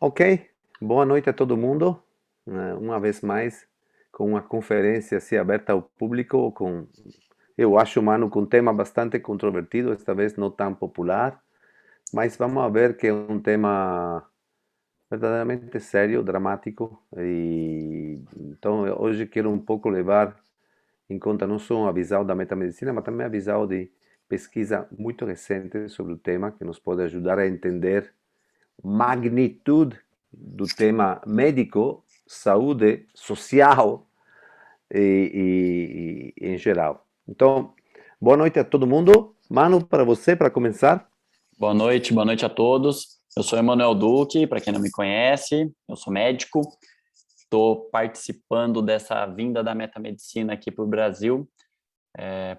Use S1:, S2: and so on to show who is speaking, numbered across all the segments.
S1: Ok, boa noite a todo mundo. Uma vez mais, com uma conferência assim aberta ao público, eu acho, mano, com um tema bastante controvertido, esta vez não tão popular, mas vamos ver que é um tema verdadeiramente sério, dramático, e então hoje quero um pouco levar em conta não só a visão da metamedicina, mas também a visão de pesquisa muito recente sobre o tema, que nos pode ajudar a entender magnitude do tema médico, saúde, social e em geral. Então, boa noite a todo mundo. Mano, para você, para começar.
S2: Boa noite a todos. Eu sou Emanuel Duque, para quem não me conhece, eu sou médico, estou participando dessa vinda da metamedicina aqui para o Brasil,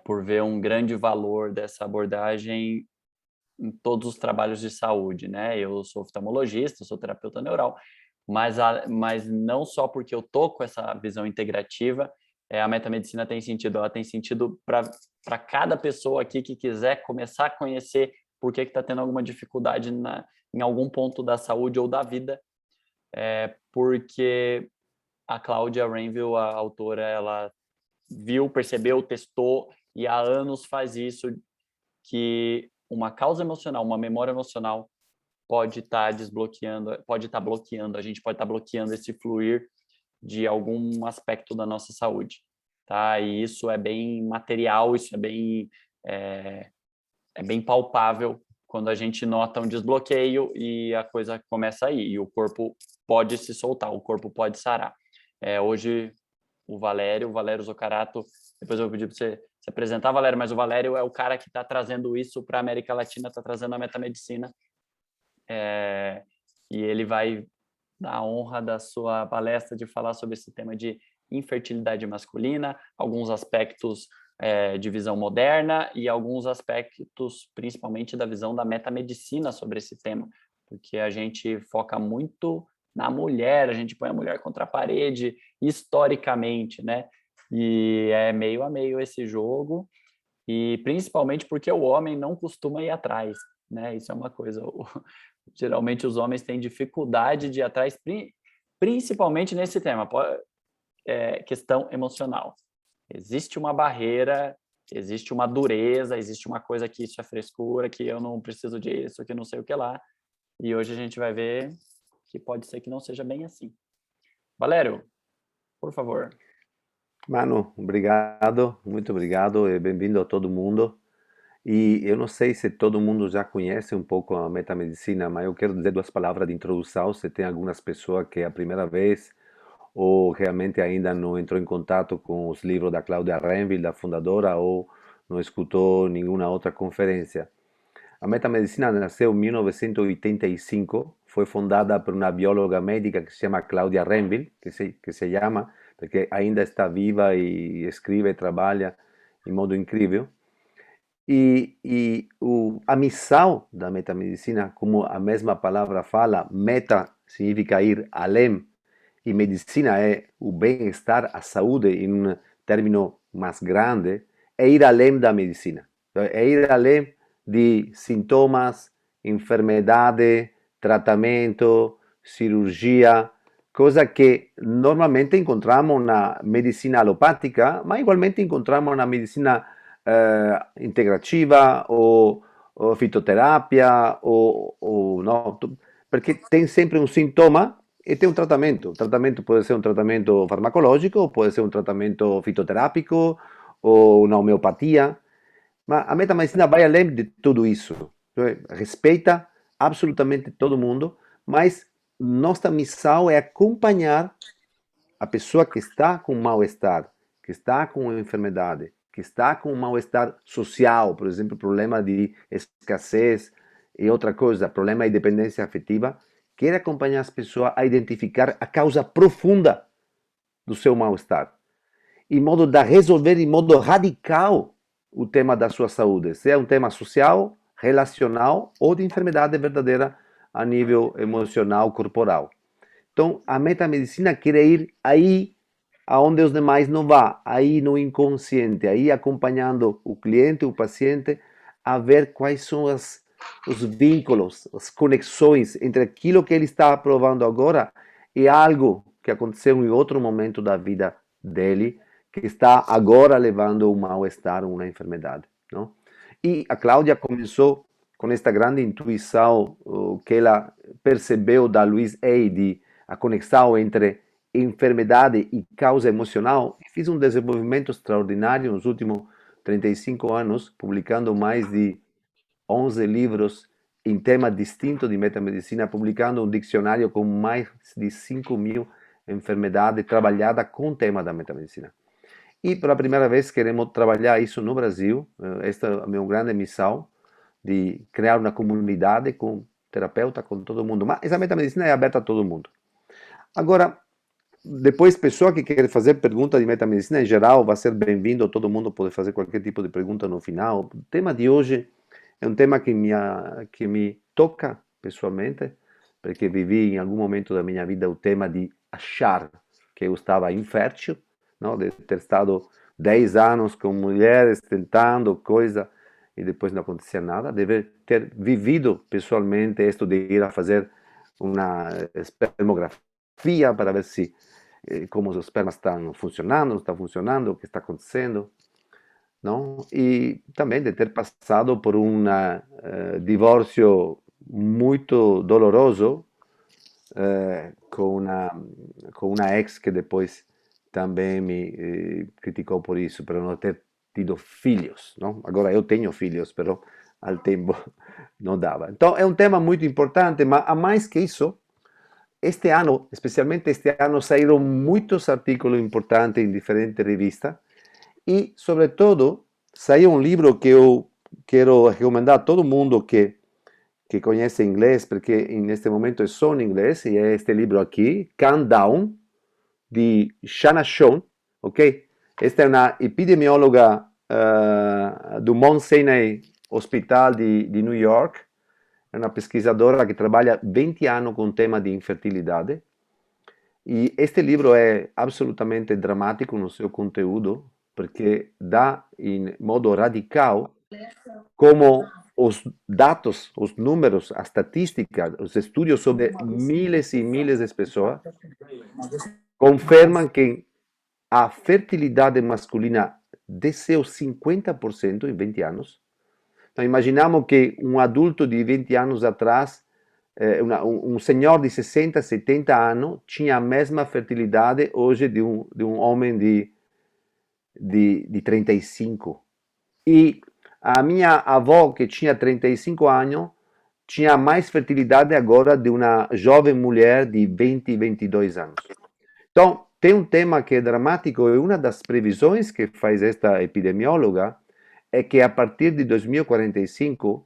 S2: por ver um grande valor dessa abordagem em todos os trabalhos de saúde, né? Eu sou oftalmologista, sou terapeuta neural, mas não só porque eu tô com essa visão integrativa, a metamedicina tem sentido, ela tem sentido para cada pessoa aqui que quiser começar a conhecer por que está tendo alguma dificuldade em algum ponto da saúde ou da vida, porque a Cláudia Rainville, a autora, ela viu, percebeu, testou e há anos faz isso, que uma causa emocional, uma memória emocional pode estar desbloqueando, pode estar bloqueando, a gente pode estar bloqueando esse fluir de algum aspecto da nossa saúde, tá? E isso é bem material, isso é, é bem palpável quando a gente nota um desbloqueio e a coisa começa a ir, e o corpo pode se soltar, o corpo pode sarar. Hoje, o Valério Zoccarato, depois eu vou pedir para você se apresentar, Valério, mas o Valério é o cara que está trazendo isso para a América Latina, está trazendo a metamedicina, e ele vai dar a honra da sua palestra de falar sobre esse tema de infertilidade masculina, alguns aspectos de visão moderna e alguns aspectos, principalmente da visão da metamedicina sobre esse tema, porque a gente foca muito na mulher, a gente põe a mulher contra a parede, historicamente, né? E é meio a meio esse jogo, e principalmente porque o homem não costuma ir atrás, né? Isso é uma coisa. Geralmente os homens têm dificuldade de ir atrás, principalmente nesse tema, questão emocional. Existe uma barreira, existe uma dureza, existe uma coisa que isso é frescura, que eu não preciso disso, que não sei o que lá. E hoje a gente vai ver que pode ser que não seja bem assim. Valério, por favor.
S1: Mano, obrigado, muito obrigado e bem-vindo a todo mundo. E eu não sei se todo mundo já conhece um pouco a metamedicina, mas eu quero dizer duas palavras de introdução, se tem algumas pessoas que é a primeira vez ou realmente ainda não entrou em contato com os livros da Cláudia Rainville, da fundadora, ou não escutou nenhuma outra conferência. A metamedicina nasceu em 1985, foi fundada por uma bióloga médica que se chama Cláudia Rainville, que se chama, porque ainda está viva e escreve e trabalha de modo incrível. A missão da metamedicina, como a mesma palavra fala, meta significa ir além, e medicina é o bem-estar, a saúde, em um término mais grande, é ir além da medicina. É ir além de sintomas, enfermidade, tratamento, cirurgia, coisa que normalmente encontramos na medicina alopática, mas igualmente encontramos na medicina integrativa ou fitoterapia, ou não, porque tem sempre um sintoma e tem um tratamento. O tratamento pode ser um tratamento farmacológico, pode ser um tratamento fitoterápico ou uma homeopatia. Mas a metamedicina vai além de tudo isso. Respeita absolutamente todo mundo, mas nossa missão é acompanhar a pessoa que está com mal-estar, que está com uma enfermidade, que está com um mal-estar social, por exemplo, problema de escassez e outra coisa, problema de dependência afetiva, quer acompanhar as pessoas a identificar a causa profunda do seu mal-estar, em modo de resolver em modo radical o tema da sua saúde, seja um tema social, relacional ou de enfermidade verdadeira a nível emocional, corporal. Então, a metamedicina quer ir aí aonde os demais não vão, aí no inconsciente, aí acompanhando o cliente, o paciente, a ver quais são os vínculos, as conexões entre aquilo que ele está provando agora e algo que aconteceu em outro momento da vida dele, que está agora levando um mal-estar, uma enfermidade, não? E a Cláudia começou com esta grande intuição que ela percebeu da Louise Hay, de a conexão entre enfermidade e causa emocional, e fiz um desenvolvimento extraordinário nos últimos 35 anos, publicando mais de 11 livros em temas distintos de metamedicina, publicando um dicionário com mais de 5.000 enfermedades trabalhadas com o tema da metamedicina. E pela primeira vez queremos trabalhar isso no Brasil. Esta é a minha grande missão, de criar uma comunidade com terapeuta, com todo mundo. Mas essa metamedicina é aberta a todo mundo. Agora, depois, pessoa que quer fazer pergunta de metamedicina em geral, vai ser bem-vindo, todo mundo pode fazer qualquer tipo de pergunta no final. O tema de hoje é um tema que me toca pessoalmente, porque vivi em algum momento da minha vida o tema de achar que eu estava infértil, não? De ter estado 10 anos com mulheres tentando coisa e depois não acontecia nada, de ter vivido pessoalmente isto de ir a fazer uma espermografia para ver se como os espermas estão funcionando, não estão funcionando, o que está acontecendo, não? E também de ter passado por um divórcio muito doloroso com uma ex que depois também me criticou por isso, por não ter tido filhos, não? Agora eu tenho filhos, mas ao tempo não dava. Então é um tema muito importante, mas a mais que isso, este ano, especialmente este ano, saíram muitos artigos importantes em diferentes revistas e, sobretudo, saiu um livro que eu quero recomendar a todo mundo que conhece inglês, porque neste momento é só em inglês, e é este livro aqui, Calm Down, de Shanna Schoen, ok? Esta é uma epidemióloga do Mount Sinai Hospital de New York, é uma pesquisadora que trabalha 20 anos com o tema de infertilidade. E este livro é absolutamente dramático no seu conteúdo, porque dá em modo radical como os dados, os números, a estatística, os estudos sobre miles e miles de pessoas confirmam que a fertilidade masculina desceu 50% em 20 anos. Então, imaginamos que um adulto de 20 anos atrás, um senhor de 60, 70 anos, tinha a mesma fertilidade hoje de um homem de 35. E a minha avó, que tinha 35 anos, tinha mais fertilidade agora de uma jovem mulher de 20, 22 anos. Então, tem um tema que é dramático, e uma das previsões que faz esta epidemióloga é que a partir de 2045,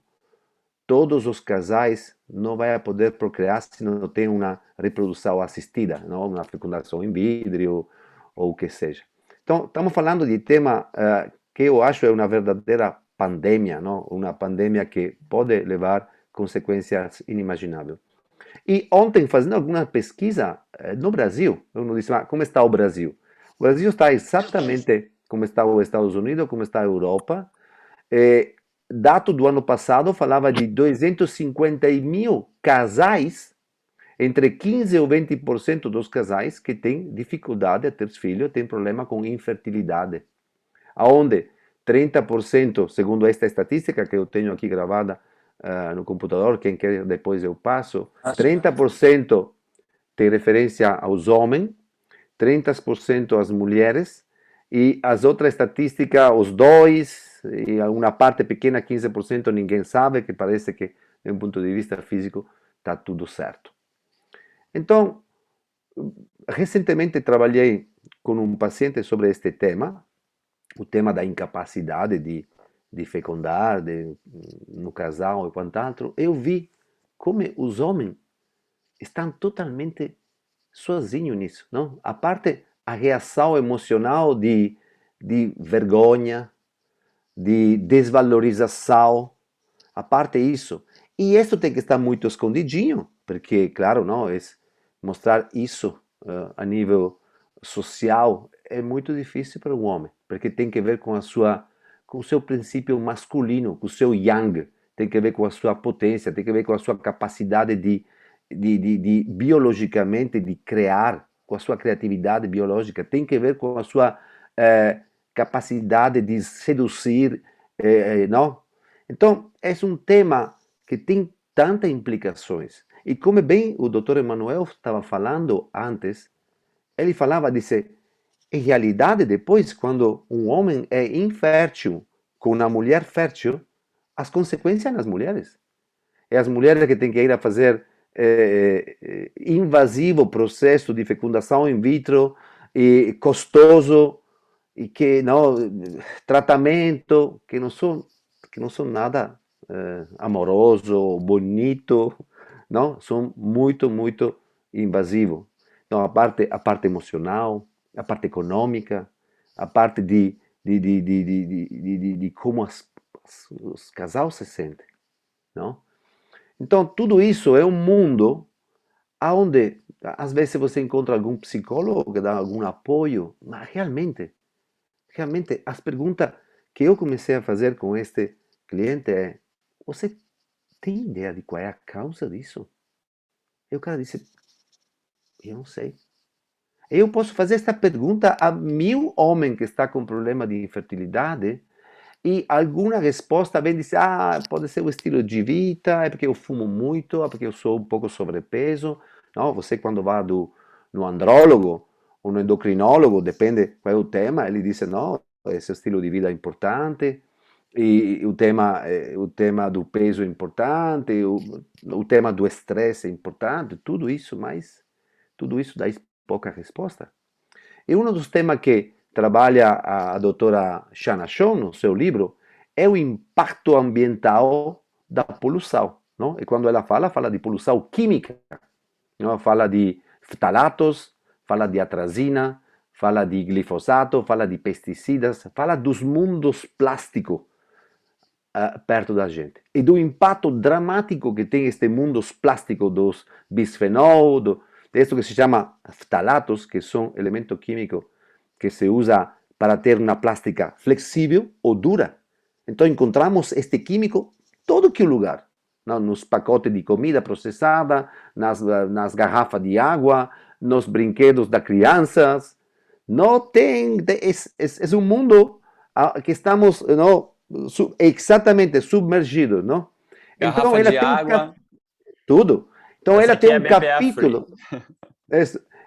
S1: todos os casais não vão poder procriar se não tem uma reprodução assistida, não? Uma fecundação in vitro ou o que seja. Então, estamos falando de tema que eu acho é uma verdadeira pandemia, não? Uma pandemia que pode levar consequências inimagináveis. E ontem, fazendo alguma pesquisa no Brasil, eu disse, como está o Brasil? O Brasil está exatamente como está os Estados Unidos, como está a Europa. Dado do ano passado falava de 250 mil casais, entre 15% ou 20% dos casais que têm dificuldade a ter filhos, têm problema com infertilidade. Aonde 30%, segundo esta estatística que eu tenho aqui gravada no computador, quem quer depois eu passo, 30% tem referência aos homens, 30% às mulheres, e as outras estatísticas, os dois, e uma parte pequena, 15%, ninguém sabe, que parece que, de um ponto de vista físico, está tudo certo. Então, recentemente trabalhei com um paciente sobre este tema, o tema da incapacidade de fecundar no casal e quant'altro. Eu vi como os homens estão totalmente sozinhos nisso, não? A parte, a reação emocional de vergonha, de desvalorização, a parte isso. E isso tem que estar muito escondidinho, porque, claro, não, mostrar isso a nível social é muito difícil para um homem, porque tem que ver com o seu princípio masculino, com o seu yang, tem que ver com a sua potência, tem que ver com a sua capacidade de biologicamente de criar, com a sua criatividade biológica, tem que ver com a sua capacidade de seduzir, não? Então, é um tema que tem tantas implicações. E como bem o Dr. Emanuel estava falando antes, ele falava, disse, em realidade, depois, quando um homem é infértil com uma mulher fértil, as consequências nas mulheres. É as mulheres que têm que ir a fazer invasivo processo de fecundação in vitro, e custoso, e que não, tratamento, que não são nada amoroso, bonito, não? São muito, muito invasivo. Então, a parte emocional, a parte econômica, a parte de como os casais se sentem, não? Então, tudo isso é um mundo onde, às vezes, você encontra algum psicólogo que dá algum apoio, mas realmente, as perguntas que eu comecei a fazer com este cliente é: você tem ideia de qual é a causa disso? E o cara disse: eu não sei. Eu posso fazer esta pergunta a 1000 homens que estão com problema de infertilidade e alguma resposta vem dizer: ah, pode ser o estilo de vida, é porque eu fumo muito, é porque eu sou um pouco sobrepeso. Não, você quando vai no andrólogo ou no endocrinólogo, depende qual é o tema, ele diz: não, esse estilo de vida é importante, e o tema do peso é importante, o tema do estresse é importante, tudo isso, mas tudo isso dá pouca resposta. E um dos temas que trabalha a doutora Shana Shon no seu livro é o impacto ambiental da poluição. Não? E quando ela fala de poluição química, não? Fala de ftalatos, fala de atrazina, fala de glifosato, fala de pesticidas, fala dos mundos plásticos perto da gente. E do impacto dramático que tem este mundo plástico dos bisfenol, disso que se chama ftalatos, que são elementos químicos que se usa para ter uma plástica flexível ou dura. Então encontramos este químico todo que lugar. Não? Nos pacotes de comida processada, nas garrafas de água, nos brinquedos das crianças. Não tem, é um mundo que estamos não, exatamente submergidos, não? Então
S2: Garrafa
S1: ela
S2: de
S1: tem
S2: água,
S1: tudo. Então
S2: essa
S1: ela
S2: aqui
S1: tem
S2: é
S1: um
S2: BPA free.
S1: capítulo,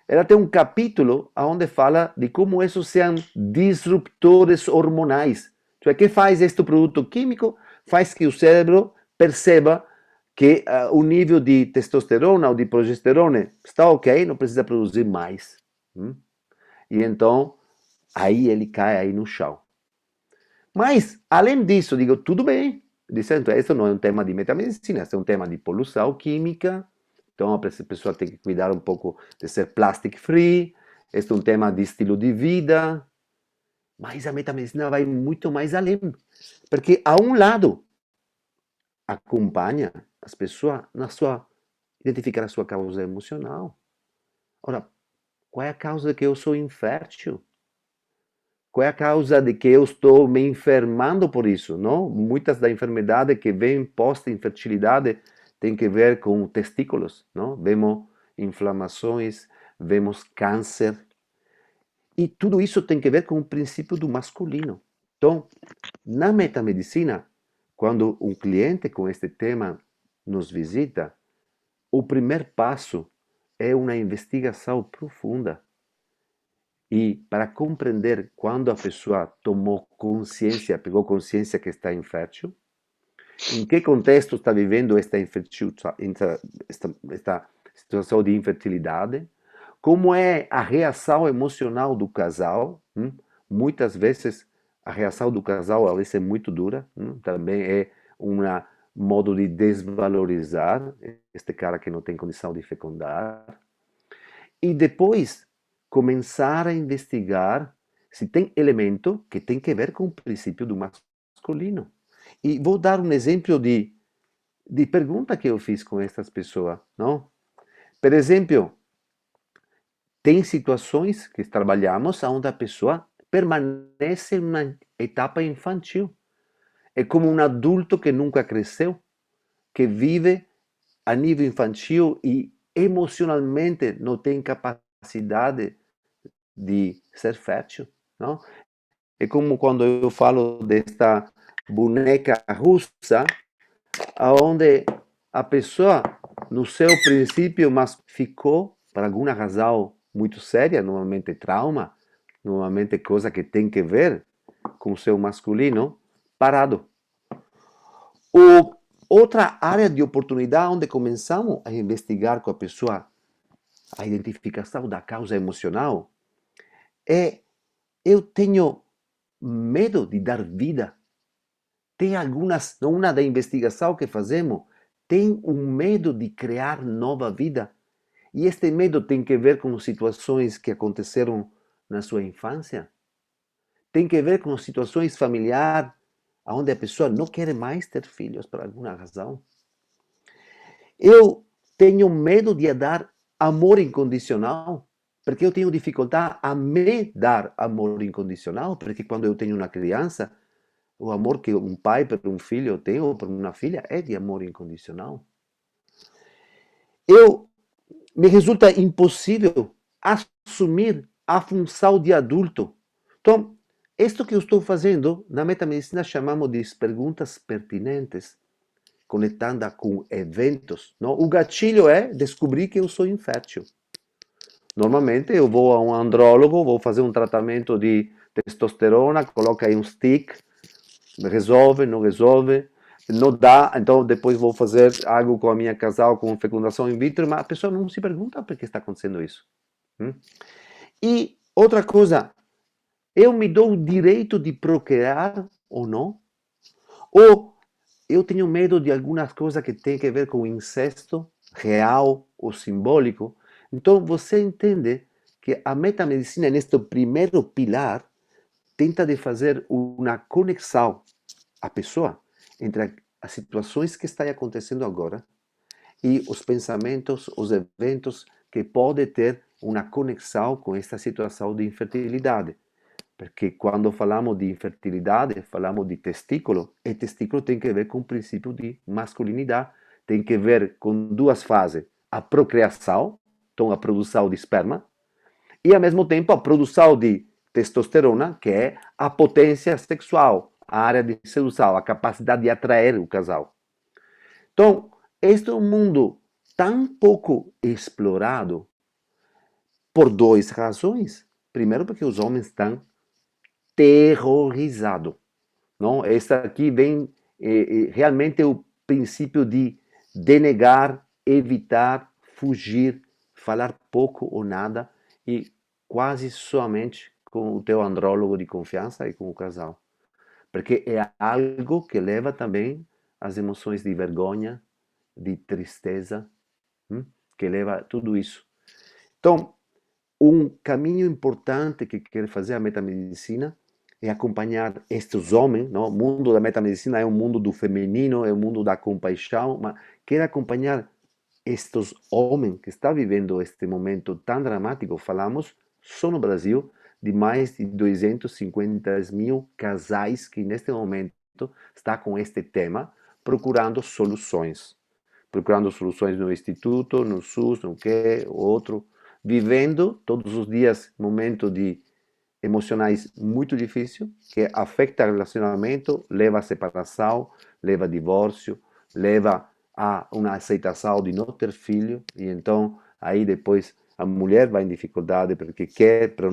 S1: ela tem um capítulo onde fala de como esses são disruptores hormonais. Então, o que faz este produto químico? Faz que o cérebro perceba que o nível de testosterona ou de progesterona está ok, não precisa produzir mais. E então, aí ele cai aí no chão. Mas, além disso, digo, tudo bem. Dizendo, isso não é um tema de metamedicina, isso é um tema de poluição química. Então, a pessoa tem que cuidar um pouco de ser plastic free. Este é um tema de estilo de vida. Mas a metamedicina vai muito mais além. Porque, a um lado, acompanha as pessoas na sua identificar a sua causa emocional. Ora, qual é a causa de que eu sou infértil? Qual é a causa de que eu estou me enfermando por isso? Não? Muitas das enfermidades que vêm pós-infertilidade têm que ver com testículos. Não? Vemos inflamações, vemos câncer. E tudo isso tem que ver com o princípio do masculino. Então, na metamedicina, quando um cliente com este tema nos visita, o primeiro passo é uma investigação profunda. E para compreender quando a pessoa tomou consciência, pegou consciência que está infértil, em que contexto está vivendo esta situação de infertilidade, como é a reação emocional do casal. Muitas vezes a reação do casal às vezes é muito dura, também é um modo de desvalorizar este cara que não tem condição de fecundar. E depois começar a investigar se tem elemento que tem que ver com o princípio do masculino. E vou dar um exemplo de pergunta que eu fiz com estas pessoas, não? Por exemplo, tem situações que trabalhamos onde a pessoa permanece em uma etapa infantil. É como um adulto que nunca cresceu, que vive a nível infantil e emocionalmente não tem capacidade de ser fértil, não? É como quando eu falo desta boneca russa, onde a pessoa, no seu princípio, mas ficou, por alguma razão muito séria, normalmente trauma, normalmente coisa que tem que ver com o seu masculino, parado. Outra área de oportunidade onde começamos a investigar com a pessoa a identificação da causa emocional é eu tenho medo de dar vida. Tem algumas, uma da investigação que fazemos, tem um medo de criar nova vida. E este medo tem que ver com situações que aconteceram na sua infância. Tem que ver com situações familiares, onde a pessoa não quer mais ter filhos por alguma razão. Eu tenho medo de dar amor incondicional, porque eu tenho dificuldade a me dar amor incondicional, porque quando eu tenho uma criança, o amor que um pai por um filho tem ou por uma filha é de amor incondicional. Me resulta impossível assumir a função de adulto. Então, isto que eu estou fazendo, na metamedicina chamamos de perguntas pertinentes, conectando com eventos. Não? O gatilho é descobrir que eu sou infértil. Normalmente eu vou a um andrólogo, vou fazer um tratamento de testosterona, coloca aí um stick, resolve, não resolve, não dá, então depois vou fazer algo com a minha casal, com fecundação in vitro, mas a pessoa não se pergunta por que está acontecendo isso. E outra coisa, eu me dou o direito de procriar ou não? Ou eu tenho medo de algumas coisas que têm a ver com o incesto real ou simbólico. Então você entende que a metamedicina, neste primeiro pilar, tenta de fazer uma conexão à pessoa entre as situações que estão acontecendo agora e os pensamentos, os eventos que podem ter uma conexão com esta situação de infertilidade. Porque quando falamos de infertilidade, falamos de testículo, e testículo tem que ver com o princípio de masculinidade, tem que ver com duas fases, a procriação, então a produção de esperma, e ao mesmo tempo a produção de testosterona, que é a potência sexual, a área de sedução, a capacidade de atrair o casal. Então, este é um mundo tão pouco explorado por duas razões. Primeiro, porque os homens estão terrorizados. Não? Esta aqui vem realmente o princípio de denegar, evitar, fugir, falar pouco ou nada e quase somente com o teu andrólogo de confiança e com o casal. Porque é algo que leva também às emoções de vergonha, de tristeza, que leva a tudo isso. Então, um caminho importante que quer fazer a metamedicina é acompanhar estes homens, não? O mundo da metamedicina é um mundo do feminino, é um mundo da compaixão, mas quer acompanhar estes homens que estão vivendo este momento tão dramático. Falamos só no Brasil de mais de 250 mil casais que neste momento estão com este tema, procurando soluções. Procurando soluções no Instituto, no SUS, no que, outro, vivendo todos os dias momentos de emocionais muito difíceis, que afeta o relacionamento, leva a separação, leva a divórcio, leva a uma aceitação de não ter filho, e então aí depois a mulher vai em dificuldade porque quer, pero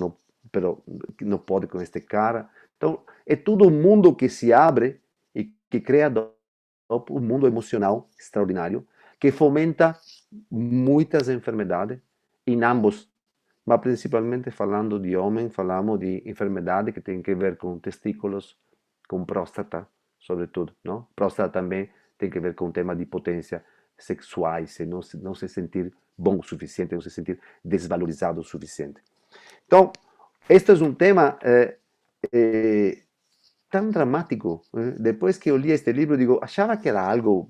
S1: não pode com este cara. Então é todo um mundo que se abre e que cria um mundo emocional extraordinário, que fomenta muitas enfermidades em ambos, mas principalmente falando de homem, falamos de enfermidade que tem a ver com testículos, com próstata, sobretudo, não? Próstata também tem a ver com o tema de potência sexuais, não se sentir bom o suficiente, não se sentir desvalorizado o suficiente. Então, este é um tema tão dramático. Depois que eu li este livro, digo, achava que era algo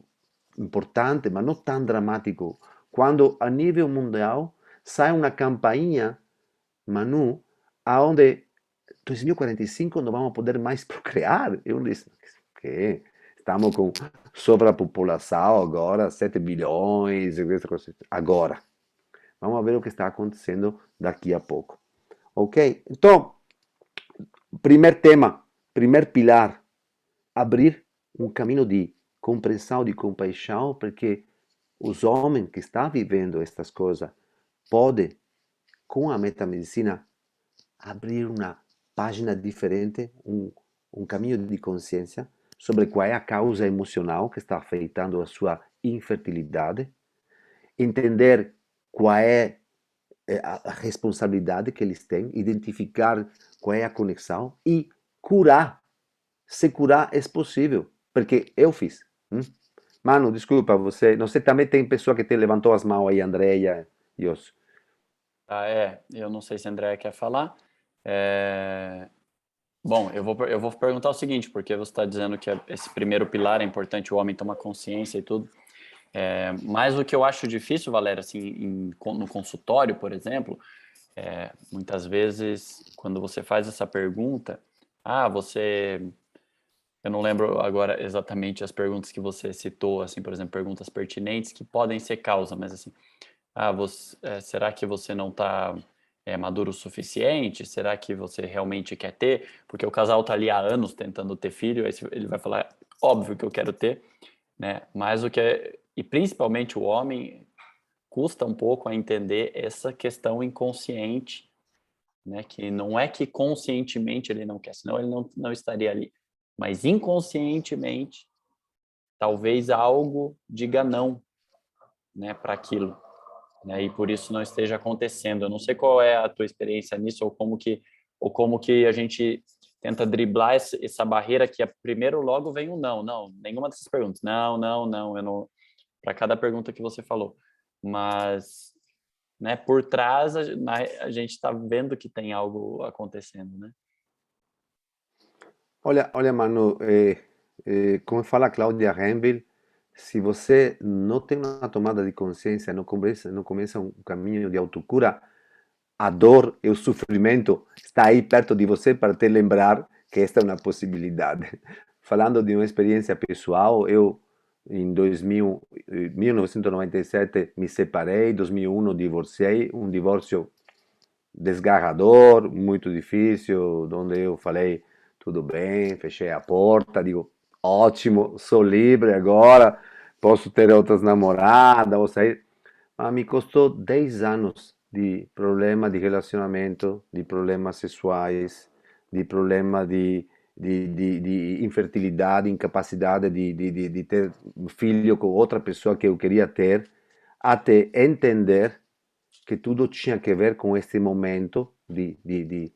S1: importante, mas não tão dramático. Quando a nível mundial sai uma campainha, Manu, aonde 2045 não vamos poder mais procriar. Eu disse, que? Estamos com sobrepopulação agora, 7 bilhões, agora. Vamos ver o que está acontecendo daqui a pouco. Ok? Então, primeiro tema, primeiro pilar, abrir um caminho de compreensão, de compaixão, porque os homens que estão vivendo estas coisas podem, com a metamedicina, abrir uma página diferente, um caminho de consciência sobre qual é a causa emocional que está afetando a sua infertilidade, entender qual é a responsabilidade que eles têm, identificar qual é a conexão e curar. Se curar é possível, porque eu fiz. Mano, desculpa, você, não sei, também tem pessoa que te levantou as mãos aí, Andréia e os.
S2: Ah, eu não sei se a Andrea quer falar. É, Bom, eu vou perguntar o seguinte, porque você está dizendo que esse primeiro pilar é importante o homem tomar consciência e tudo. Mas o que eu acho difícil, Valéria, assim, no consultório, por exemplo, muitas vezes, quando você faz essa pergunta, eu não lembro agora exatamente as perguntas que você citou, assim, por exemplo, perguntas pertinentes que podem ser causa, mas assim, será que você não está maduro o suficiente? Será que você realmente quer ter? Porque o casal está ali há anos tentando ter filho, aí ele vai falar, óbvio que eu quero ter, né? Mas e principalmente o homem custa um pouco a entender essa questão inconsciente, né? Que não é que conscientemente ele não quer, senão ele não estaria ali. Mas inconscientemente, talvez algo diga não, né, para aquilo, né? E por isso não esteja acontecendo. Eu não sei qual é a tua experiência nisso ou como que a gente tenta driblar essa barreira que primeiro logo vem o não, não, nenhuma dessas perguntas. Não, não, não, eu não para cada pergunta que você falou. Mas, né, por trás a gente está vendo que tem algo acontecendo, né?
S1: Olha, mano, como fala Cláudia Rainville, se você não tem uma tomada de consciência, não começa um caminho de autocura, a dor e o sofrimento está aí perto de você para te lembrar que esta é uma possibilidade. Falando de uma experiência pessoal, eu em 1997 me separei, em 2001 divorciei, um divórcio desgarrador, muito difícil, onde eu falei, tudo bem, fechei a porta, digo, ótimo, sou livre agora, posso ter outras namoradas, vou sair. Mas me custou 10 anos de problema de relacionamento, de problemas sexuais, de problema de infertilidade, incapacidade de ter um filho com outra pessoa que eu queria ter, até entender que tudo tinha a ver com este momento de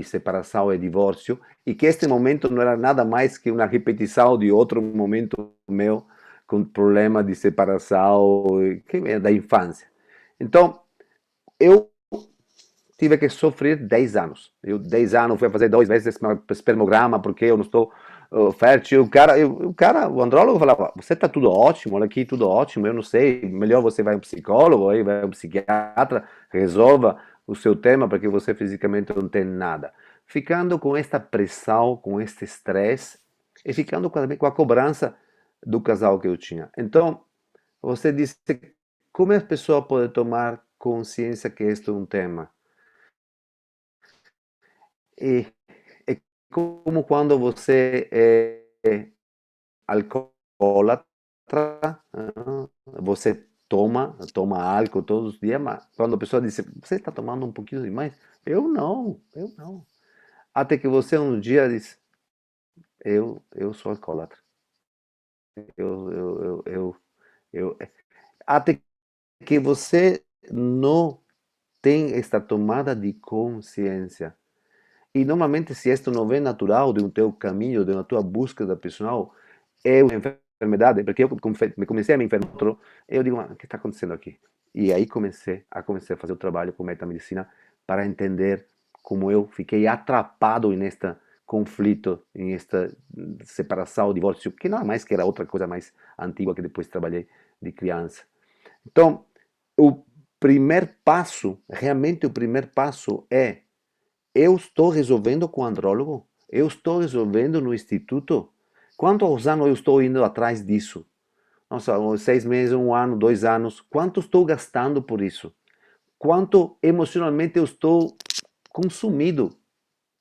S1: separação e divórcio, e que este momento não era nada mais que uma repetição de outro momento meu com problema de separação que é da infância. Então, eu tive que sofrer 10 anos. Eu, 10 anos, fui fazer 2 vezes espermograma porque eu não estou fértil. O andrólogo falava: Você está tudo ótimo, olha aqui, tudo ótimo. Eu não sei, melhor você vai a um psicólogo, aí vai a um psiquiatra, resolva o seu tema, porque você fisicamente não tem nada. Ficando com esta pressão, com este estresse, e ficando com a cobrança do casal que eu tinha. Então, você disse: como a pessoa pode tomar consciência que este é um tema? E é como quando você é alcoólatra, você toma álcool todos os dias, mas quando a pessoa diz, você está tomando um pouquinho demais? Eu não. Até que você um dia diz, eu sou alcoólatra. Eu, eu, eu, eu, até que você não tem esta tomada de consciência. E normalmente, se isto não vem natural de um teu caminho, de uma tua búsqueda pessoal, é uma enfermidade, porque eu me comecei a me enfermar, eu digo, o que está acontecendo aqui? E aí comecei a fazer o trabalho com metamedicina para entender como eu fiquei atrapado neste conflito, nesta separação, divórcio, que não é mais que era outra coisa mais antiga que depois trabalhei de criança. Então, o primeiro passo, realmente o primeiro passo é eu estou resolvendo com o andrólogo? Eu estou resolvendo no instituto? Quantos anos eu estou indo atrás disso? Nossa, 6 meses, 1 ano, 2 anos. Quanto estou gastando por isso? Quanto emocionalmente eu estou consumido,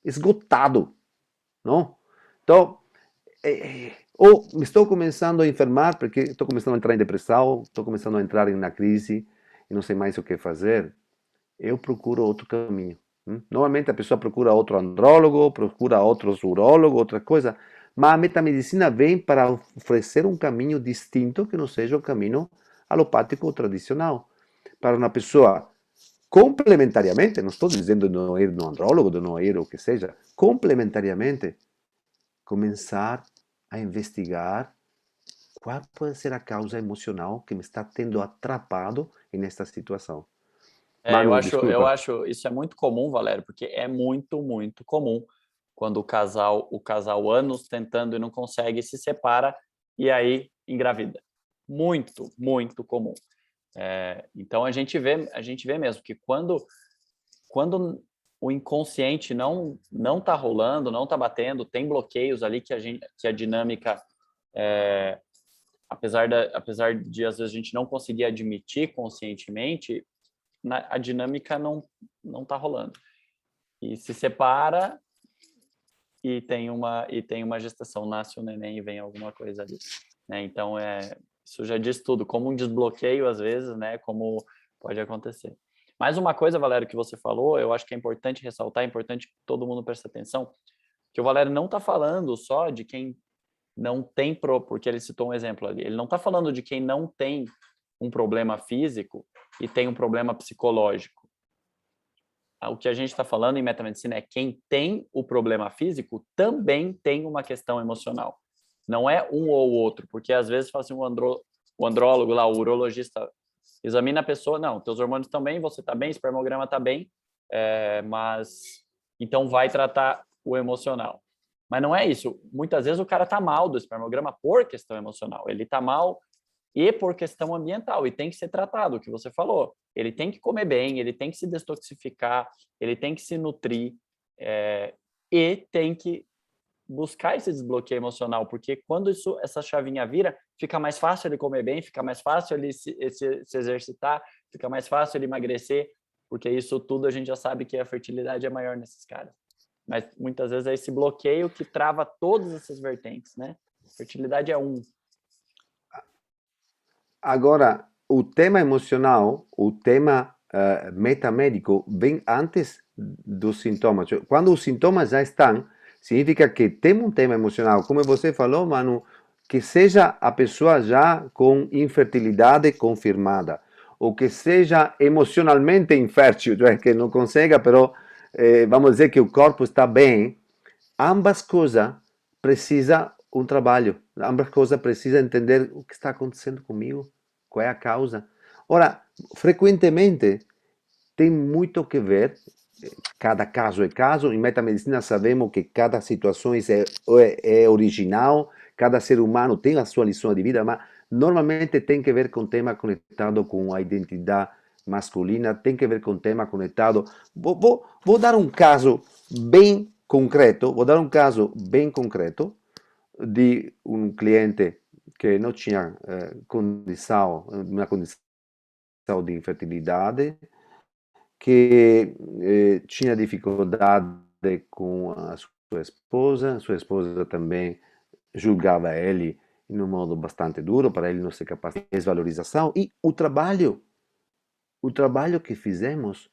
S1: esgotado, não? Então, ou estou começando a enfermar porque estou começando a entrar em depressão, estou começando a entrar em uma crise e não sei mais o que fazer. Eu procuro outro caminho. Normalmente a pessoa procura outro andrólogo, procura outro urólogo, outra coisa, mas a metamedicina vem para oferecer um caminho distinto que não seja o caminho alopático ou tradicional. Para uma pessoa, complementariamente, não estou dizendo de não ir no andrólogo, de não ir o que seja, complementariamente, começar a investigar qual pode ser a causa emocional que me está tendo atrapado nesta situação.
S2: Eu
S1: Manu,
S2: acho, eu
S1: desculpa.
S2: acho isso é muito comum, Valério, porque é muito, muito comum quando o casal anos tentando e não consegue, se separa e aí engravida. Muito, muito comum. Então a gente vê mesmo que quando o inconsciente não está rolando, não está batendo, tem bloqueios ali que a dinâmica, apesar de às vezes a gente não conseguir admitir conscientemente, a dinâmica não está rolando. E se separa e tem uma gestação, nasce o neném e vem alguma coisa ali, né? Então isso já diz tudo, como um desbloqueio às vezes, né? Como pode acontecer. Mais uma coisa, Valério, que você falou, eu acho que é importante ressaltar, é importante que todo mundo preste atenção, que o Valério não está falando só de quem não tem porque ele citou um exemplo ali, ele não está falando de quem não tem um problema físico e tem um problema psicológico. O que a gente está falando em metamedicina é quem tem o problema físico também tem uma questão emocional. Não é um ou outro, porque às vezes fala assim, o andrólogo lá, o urologista, examina a pessoa, não, teus hormônios estão bem, você está bem, espermograma está bem, mas então vai tratar o emocional. Mas não é isso. Muitas vezes o cara está mal do espermograma por questão emocional. Ele está mal e por questão ambiental, e tem que ser tratado, o que você falou. Ele tem que comer bem, ele tem que se detoxificar, ele tem que se nutrir, e tem que buscar esse desbloqueio emocional, porque quando essa chavinha vira, fica mais fácil ele comer bem, fica mais fácil ele se exercitar, fica mais fácil ele emagrecer, porque isso tudo a gente já sabe que a fertilidade é maior nesses caras. Mas muitas vezes é esse bloqueio que trava todas essas vertentes, né? Fertilidade é um.
S1: Agora, o tema emocional, o tema metamédico, vem antes dos sintomas. Quando os sintomas já estão, significa que tem um tema emocional, como você falou, Manu, que seja a pessoa já com infertilidade confirmada, ou que seja emocionalmente infértil, cioè que não consiga, pero vamos dizer que o corpo está bem, ambas coisas precisam um trabalho, ambas coisas precisam entender o que está acontecendo comigo, qual é a causa. Ora, frequentemente tem muito que ver, cada caso é caso, em metamedicina sabemos que cada situação é original, cada ser humano tem a sua lição de vida, mas normalmente tem que ver com tema conectado com a identidade masculina, tem que ver com tema conectado. Vou dar um caso bem concreto, de um cliente que não tinha condição, uma condição de infertilidade, que tinha dificuldade com a sua esposa também julgava ele em um modo bastante duro, para ele não ser capaz de desvalorização, e o trabalho que fizemos,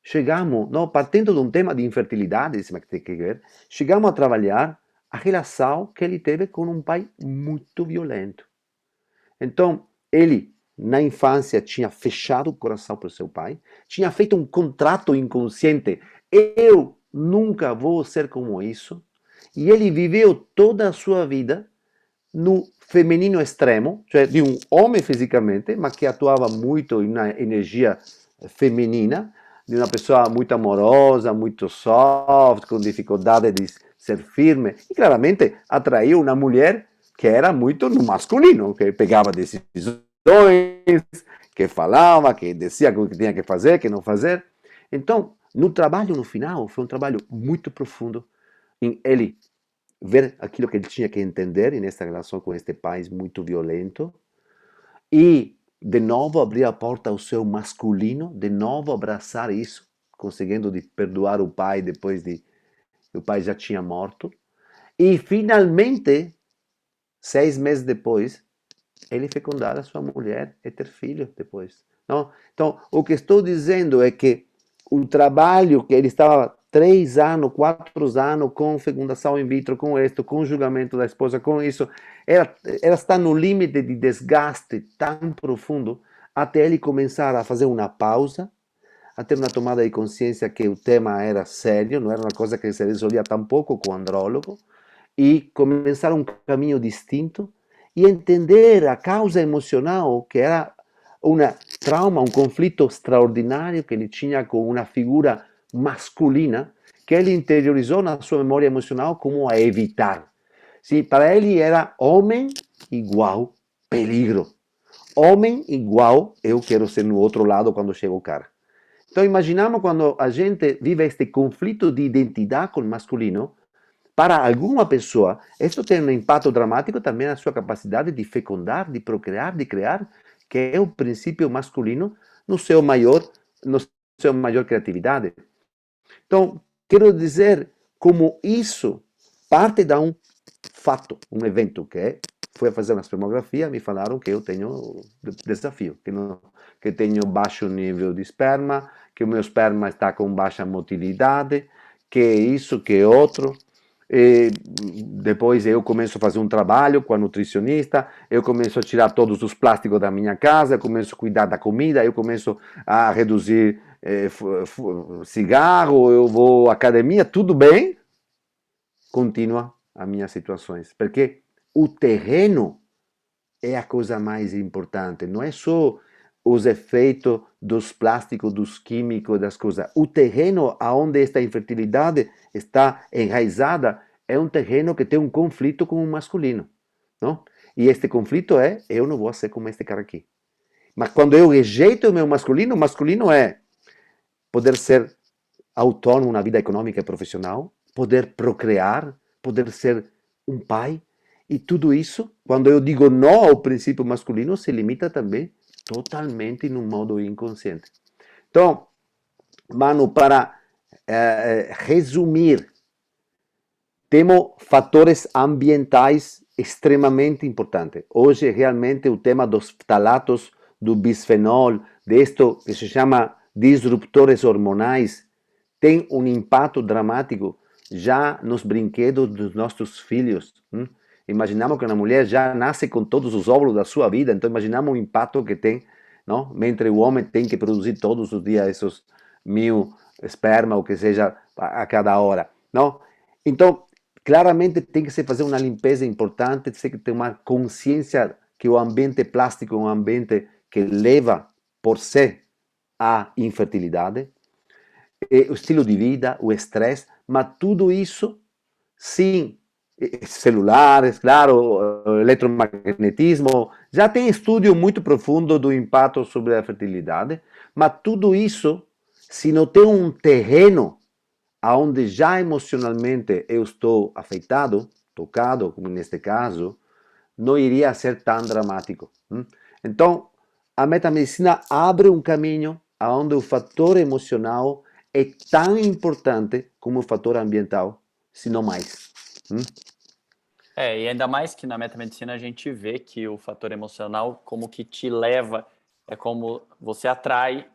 S1: chegamos, não, partindo de um tema de infertilidade, que tem que ver, chegamos a trabalhar a relação que ele teve com um pai muito violento. Então, ele, na infância, tinha fechado o coração para o seu pai, tinha feito um contrato inconsciente, eu nunca vou ser como isso, e ele viveu toda a sua vida no feminino extremo, cioè de um homem fisicamente, mas que atuava muito em uma energia feminina, de uma pessoa muito amorosa, muito soft, com dificuldade de ser firme, e claramente atraiu uma mulher que era muito no masculino, que pegava decisões, que falava, que dizia o que tinha que fazer, que não fazer. Então, no trabalho, no final, foi um trabalho muito profundo em ele ver aquilo que ele tinha que entender nessa relação com este pai muito violento, e de novo abrir a porta ao seu masculino, de novo abraçar isso, conseguindo de perdoar o pai depois de o pai já tinha morto, e finalmente, 6 meses depois, ele fecundar a sua mulher e ter filho depois. Não? Então, o que estou dizendo é que o trabalho que ele estava 3 anos, 4 anos com fecundação in vitro, com isto, com o julgamento da esposa, com isso, ela está no limite de desgaste tão profundo até ele começar a fazer uma pausa, a ter uma tomada de consciência que o tema era sério, não era uma coisa que se resolvia tão pouco com o andrólogo, e começar um caminho distinto e entender a causa emocional, que era um trauma, um conflito extraordinário que ele tinha com uma figura masculina, que ele interiorizou na sua memória emocional como a evitar. Sim, para ele era homem igual peligro. Homem igual eu quero ser no outro lado quando chega o cara. Então imaginamos quando a gente vive este conflito de identidade com o masculino, para alguma pessoa, isso tem um impacto dramático também na sua capacidade de fecundar, de procriar, de criar, que é o princípio masculino no seu maior criatividade. Então, quero dizer como isso parte de um fato, um evento, que é, fui a fazer uma espermografia, me falaram que eu tenho desafio, que tenho baixo nível de esperma, que o meu esperma está com baixa motilidade, que isso, que outro. E depois eu começo a fazer um trabalho com a nutricionista, eu começo a tirar todos os plásticos da minha casa, eu começo a cuidar da comida, eu começo a reduzir cigarro, eu vou à academia, tudo bem, continua as minhas situações, porque o terreno é a coisa mais importante, não é só os efeitos dos plásticos, dos químicos, das coisas. O terreno onde esta infertilidade está enraizada é um terreno que tem um conflito com o masculino, não? E este conflito é, eu não vou ser como este cara aqui. Mas quando eu rejeito o masculino é poder ser autônomo na vida econômica e profissional, poder procriar, poder ser um pai, e tudo isso, quando eu digo não ao princípio masculino, se limita também totalmente num modo inconsciente. Então, mano, para resumir, temos fatores ambientais extremamente importantes. Hoje, realmente, o tema dos ftalatos, do bisfenol, disto que se chama disruptores hormonais, tem um impacto dramático já nos brinquedos dos nossos filhos. Imaginamos que uma mulher já nasce com todos os óvulos da sua vida, então imaginamos o impacto que tem, não? Mentre o homem tem que produzir todos os dias esses 1000 esperma, ou que seja, a cada hora, não? Então, claramente tem que se fazer uma limpeza importante, tem que ter uma consciência que o ambiente plástico é um ambiente que leva por si à infertilidade, o estilo de vida, o estresse, mas tudo isso, sim, celulares, claro, eletromagnetismo, já tem estudo muito profundo do impacto sobre a fertilidade, mas tudo isso, se não tem um terreno onde já emocionalmente eu estou afetado, tocado, como neste caso, não iria ser tão dramático. Então, a metamedicina abre um caminho onde o fator emocional é tão importante como o fator ambiental, se não mais.
S2: E ainda mais que na metamedicina a gente vê que o fator emocional como que te leva, é como você atrai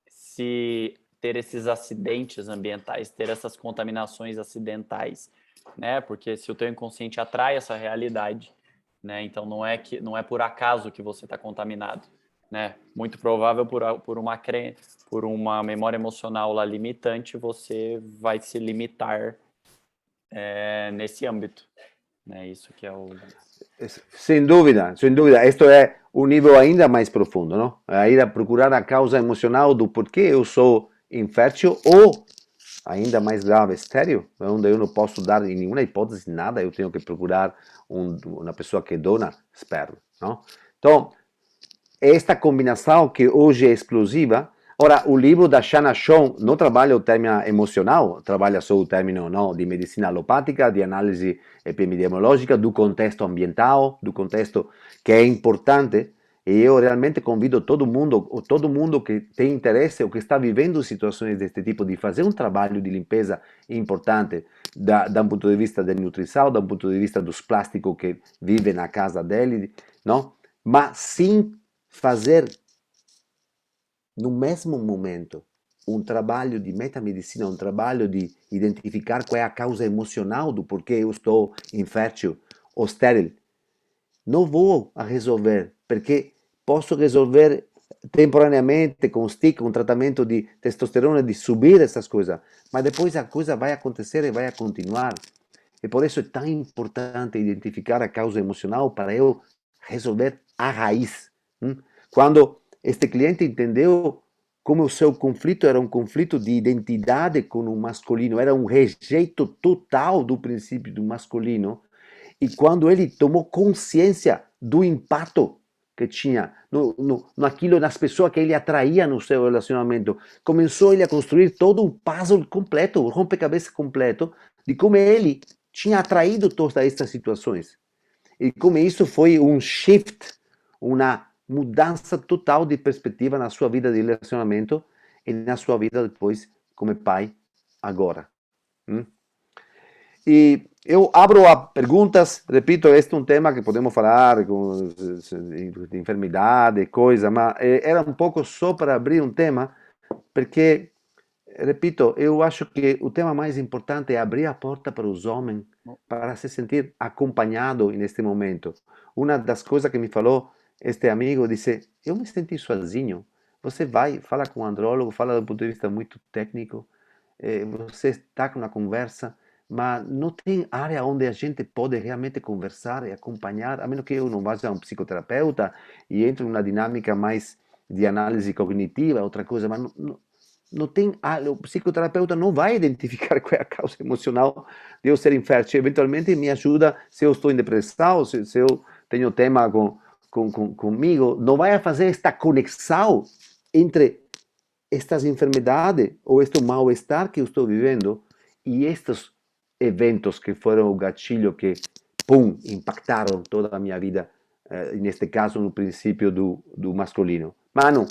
S2: se ter esses acidentes ambientais, ter essas contaminações acidentais, né? Porque se o teu inconsciente atrai essa realidade, né? Então não é por acaso que você está contaminado, né? Muito provável por uma memória emocional lá limitante, você vai se limitar nesse âmbito, né? Isso que é o
S1: Sem dúvida, sem dúvida. Isto é um nível ainda mais profundo, não? Ainda procurar a causa emocional do porquê eu sou infértil ou, ainda mais grave, estéril, onde eu não posso dar em nenhuma hipótese nada, eu tenho que procurar uma pessoa que dona esperma, não? Então, esta combinação que hoje é explosiva, Ora, o livro da Shanna Schoen não trabalha o termine emocional, trabalha só o termine no, di medicina allopatica, di analisi epidemiologica, do contexto ambiental, do contexto che è importante. E io realmente convido todo mundo che tem interesse ou che sta vivendo situazioni di questo tipo di fare un trabalho di limpeza importante da un punto di vista del nutrisao, da un punto di vista dos plásticos che vive na casa dele, no? Ma sem fazer no mesmo momento um trabalho de metamedicina, um trabalho de identificar qual é a causa emocional do porquê eu estou infértil ou estéril. Não vou a resolver, porque posso resolver temporaneamente com stick, com tratamento de testosterona, de subir essas coisas, mas depois a coisa vai acontecer e vai continuar. E por isso é tão importante identificar a causa emocional para eu resolver a raiz. Quando este cliente entendeu como o seu conflito era um conflito de identidade com o masculino, era um rejeito total do princípio do masculino, e quando ele tomou consciência do impacto que tinha naquilo, nas pessoas que ele atraía no seu relacionamento, começou ele a construir todo um puzzle completo, um rompecabezas completo, de como ele tinha atraído todas essas situações. E como isso foi um shift, uma mudança total de perspectiva na sua vida de relacionamento e na sua vida depois como pai agora. E eu abro a perguntas, repito, este é um tema que podemos falar de enfermidade, coisa, mas era um pouco só para abrir um tema, porque, repito, eu acho que o tema mais importante é abrir a porta para os homens, para se sentir acompanhado neste momento. Uma das coisas que me falou este amigo, disse, eu me senti sozinho. Você vai, fala com o andrólogo, fala do ponto de vista muito técnico, você está com uma conversa, mas não tem área onde a gente pode realmente conversar e acompanhar, a menos que eu não vá a um psicoterapeuta e entre numa dinâmica mais de análise cognitiva, outra coisa, mas não tem, o psicoterapeuta não vai identificar qual é a causa emocional de eu ser infértil. Eventualmente me ajuda se eu estou em depressão, se eu tenho tema comigo, não vai fazer esta conexão entre estas enfermidades ou este mal-estar que eu estou vivendo e estes eventos que foram o gatilho que, pum, impactaram toda a minha vida, neste caso, no princípio do masculino. Mano,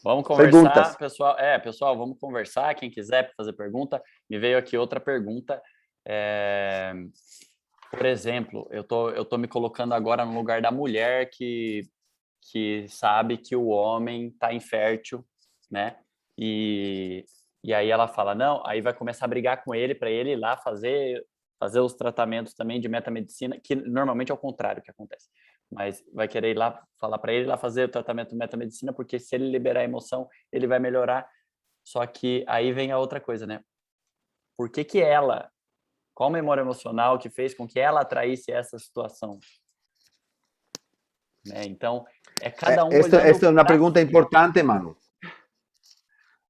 S2: Vamos conversar,
S1: perguntas.
S2: pessoal. Pessoal, vamos conversar. Quem quiser fazer pergunta, me veio aqui outra pergunta. Por exemplo, eu tô me colocando agora no lugar da mulher que sabe que o homem está infértil, né? E aí ela fala, não, aí vai começar a brigar com ele para ele ir lá fazer os tratamentos também de metamedicina, que normalmente é o contrário que acontece. Mas vai querer ir lá, falar para ele ir lá fazer o tratamento de metamedicina, porque se ele liberar a emoção, ele vai melhorar. Só que aí vem a outra coisa, né? Por que ela, qual memória emocional que fez com que ela atraísse essa situação? Né? Então, é cada um olhando
S1: Esta é uma
S2: para
S1: pergunta
S2: si.
S1: importante, mano.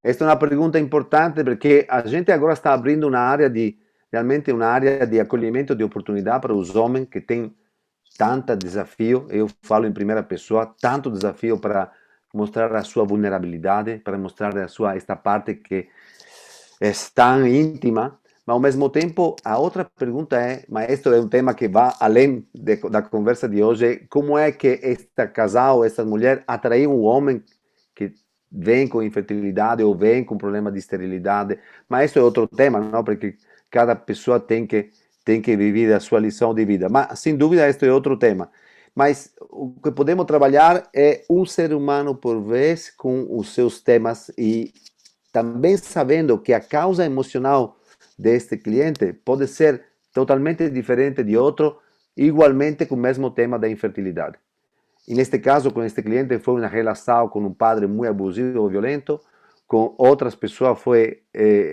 S1: Esta é uma pergunta importante porque a gente agora está abrindo uma área realmente uma área de acolhimento de oportunidade para os homens que têm tanto desafio, eu falo em primeira pessoa, tanto desafio para mostrar a sua vulnerabilidade, para mostrar esta parte que é tão íntima, mas ao mesmo tempo a outra pergunta é, mas isto é um tema que vai além da conversa de hoje, como é que este casal, esta mulher atraiu um homem que vem com infertilidade ou vem com problema de esterilidade, mas isso é outro tema, não? Porque cada pessoa tem que viver a sua lição de vida. Mas, sem dúvida, este é outro tema. Mas o que podemos trabalhar é um ser humano por vez com os seus temas e também sabendo que a causa emocional deste cliente pode ser totalmente diferente de outro, igualmente com o mesmo tema da infertilidade. E neste caso, com este cliente, foi uma relação com um padre muito abusivo ou violento, com outras pessoas foi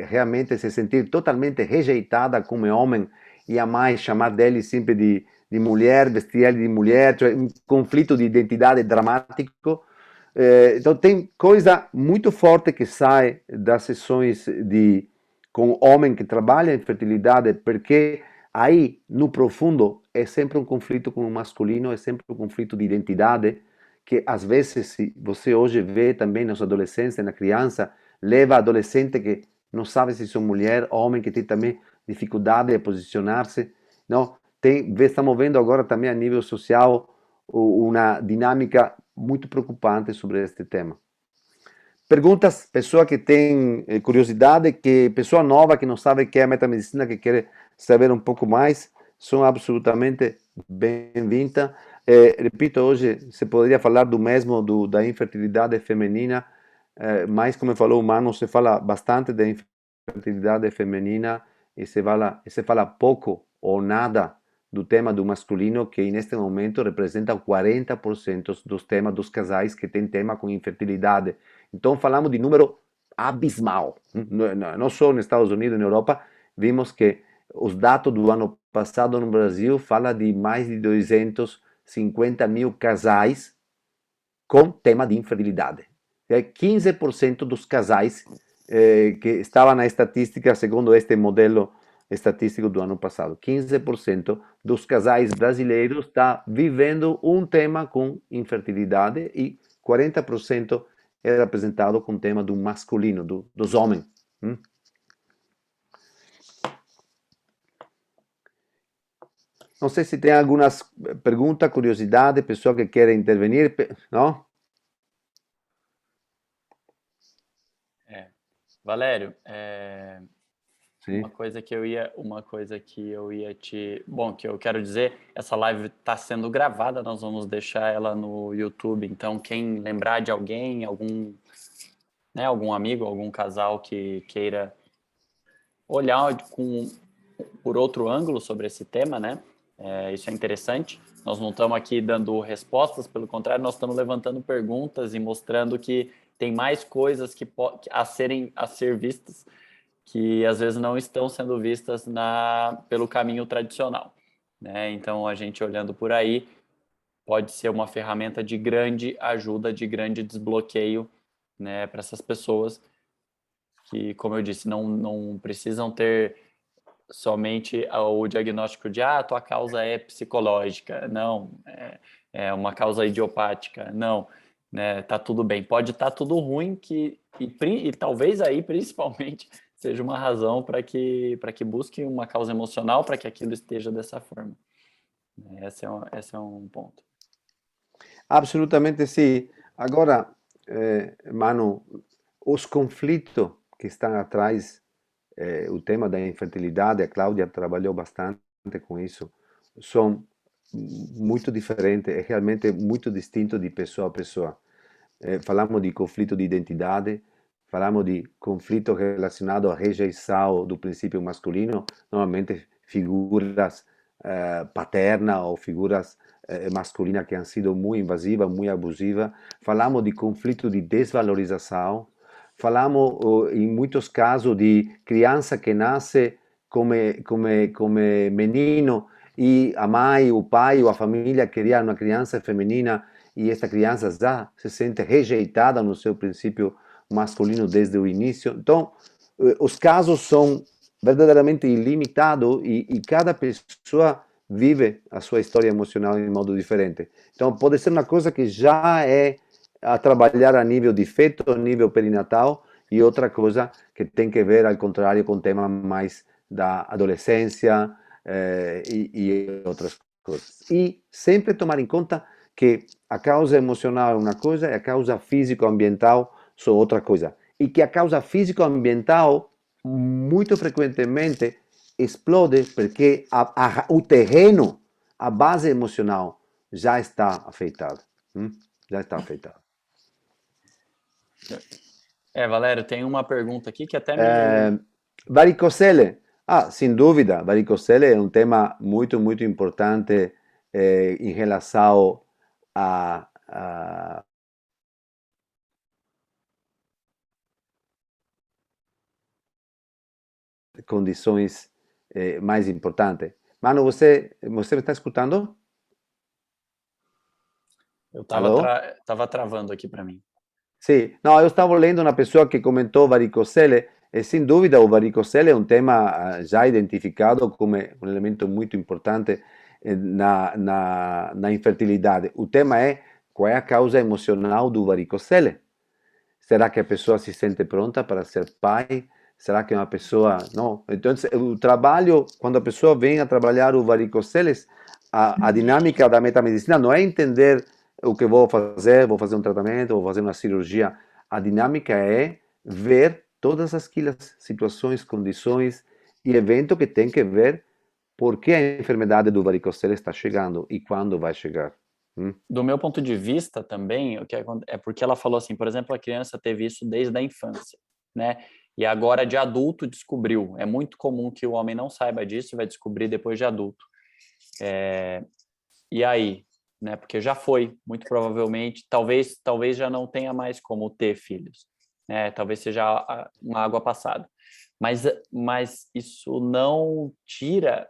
S1: realmente se sentir totalmente rejeitada como homem e a mãe chamar dele sempre de mulher, vestir ele de mulher, cioè um conflito de identidade dramático. Então tem coisa muito forte que sai das sessões com homem que trabalha em fertilidade, porque aí, no profundo, é sempre um conflito com o masculino, é sempre um conflito de identidade, que às vezes, se você hoje vê também nos adolescentes, na criança, leva adolescente que não sabe se são mulher, homem, que tem também dificuldade de posicionar-se, não? Estamos vendo agora também a nível social uma dinâmica muito preocupante sobre este tema. Perguntas, pessoa que tem curiosidade, que pessoa nova que não sabe o que é a metamedicina, que quer saber um pouco mais, são absolutamente bem-vindas. Repito, hoje se poderia falar do mesmo da infertilidade feminina, mas como falou o Mano, se fala bastante da infertilidade feminina e se fala pouco ou nada do tema do masculino, que neste momento representa 40% dos temas dos casais que têm tema com infertilidade. Então falamos de número abismal. Não só nos Estados Unidos, na Europa, vimos que os dados do ano passado no Brasil falam de mais de 250 mil casais com tema de infertilidade. 15% dos casais que estavam na estatística, segundo este modelo estatístico do ano passado, 15% dos casais brasileiros está vivendo um tema com infertilidade e 40% é representado com o tema do masculino, dos homens. Não sei se tem algumas perguntas, curiosidade, pessoa que quer intervenir, não?
S2: Valério,
S1: Sim.
S2: uma coisa que eu ia que eu quero dizer, essa live está sendo gravada, nós vamos deixar ela no YouTube, então quem lembrar de alguém, algum amigo, algum casal que queira olhar por outro ângulo sobre esse tema, né? Isso é interessante. Nós não estamos aqui dando respostas, pelo contrário, nós estamos levantando perguntas e mostrando que tem mais coisas a ser vistas que às vezes não estão sendo vistas pelo caminho tradicional, né? Então, a gente olhando por aí pode ser uma ferramenta de grande ajuda, de grande desbloqueio, né, para essas pessoas que, como eu disse, não precisam ter somente o diagnóstico de tua causa é psicológica, não, é uma causa idiopática, não, né, tá tudo bem. Pode estar tudo ruim e talvez aí principalmente seja uma razão para que busque uma causa emocional para que aquilo esteja dessa forma. Esse é um ponto.
S1: Absolutamente sim. Agora, Manu, os conflitos que estão atrás, o tema da infertilidade, a Cláudia trabalhou bastante com isso, são muito diferentes, é realmente muito distinto de pessoa a pessoa. Falamos de conflito de identidade, falamos de conflito relacionado à rejeição do princípio masculino, normalmente figuras paternas ou figuras masculinas que han sido muito invasivas, muito abusivas. Falamos de conflito de desvalorização, falamos em muitos casos de criança que nasce como menino e a mãe, o pai ou a família queria uma criança feminina e esta criança já se sente rejeitada no seu princípio masculino desde o início. Então, os casos são verdadeiramente ilimitados e cada pessoa vive a sua história emocional de modo diferente. Então, pode ser uma coisa que já é a trabalhar a nível de feto, a nível perinatal, e outra coisa que tem que ver, ao contrário, com o tema mais da adolescência e outras coisas. E sempre tomar em conta que a causa emocional é uma coisa e a causa físico-ambiental são outra coisa. E que a causa físico-ambiental, muito frequentemente, explode porque o terreno, a base emocional, já está afetada. Já está afetada.
S2: Valério, tem uma pergunta aqui que até me...
S1: Varicocele. Sem dúvida, varicocele é um tema muito, muito importante em relação a condições mais importantes. Mano, você me está escutando?
S2: Eu estava travando aqui para mim.
S1: Sim, não, eu estava lendo uma pessoa que comentou varicocele, e sem dúvida o varicocele é um tema já identificado como um elemento muito importante na infertilidade. O tema é qual é a causa emocional do varicocele? Será que a pessoa se sente pronta para ser pai? Será que uma pessoa... Não. Então, o trabalho, quando a pessoa vem a trabalhar o varicoceles, a dinâmica da metamedicina não é entender o que vou fazer um tratamento, vou fazer uma cirurgia. A dinâmica é ver todas aquelas situações, condições e eventos que tem que ver por que a enfermidade do varicocele está chegando e quando vai chegar.
S2: Do meu ponto de vista também, o que é porque ela falou assim, por exemplo, a criança teve isso desde a infância, né? E agora de adulto descobriu. É muito comum que o homem não saiba disso e vai descobrir depois de adulto. E aí, né? Porque já foi, muito provavelmente, talvez já não tenha mais como ter filhos, né? Talvez seja uma água passada. Mas isso não tira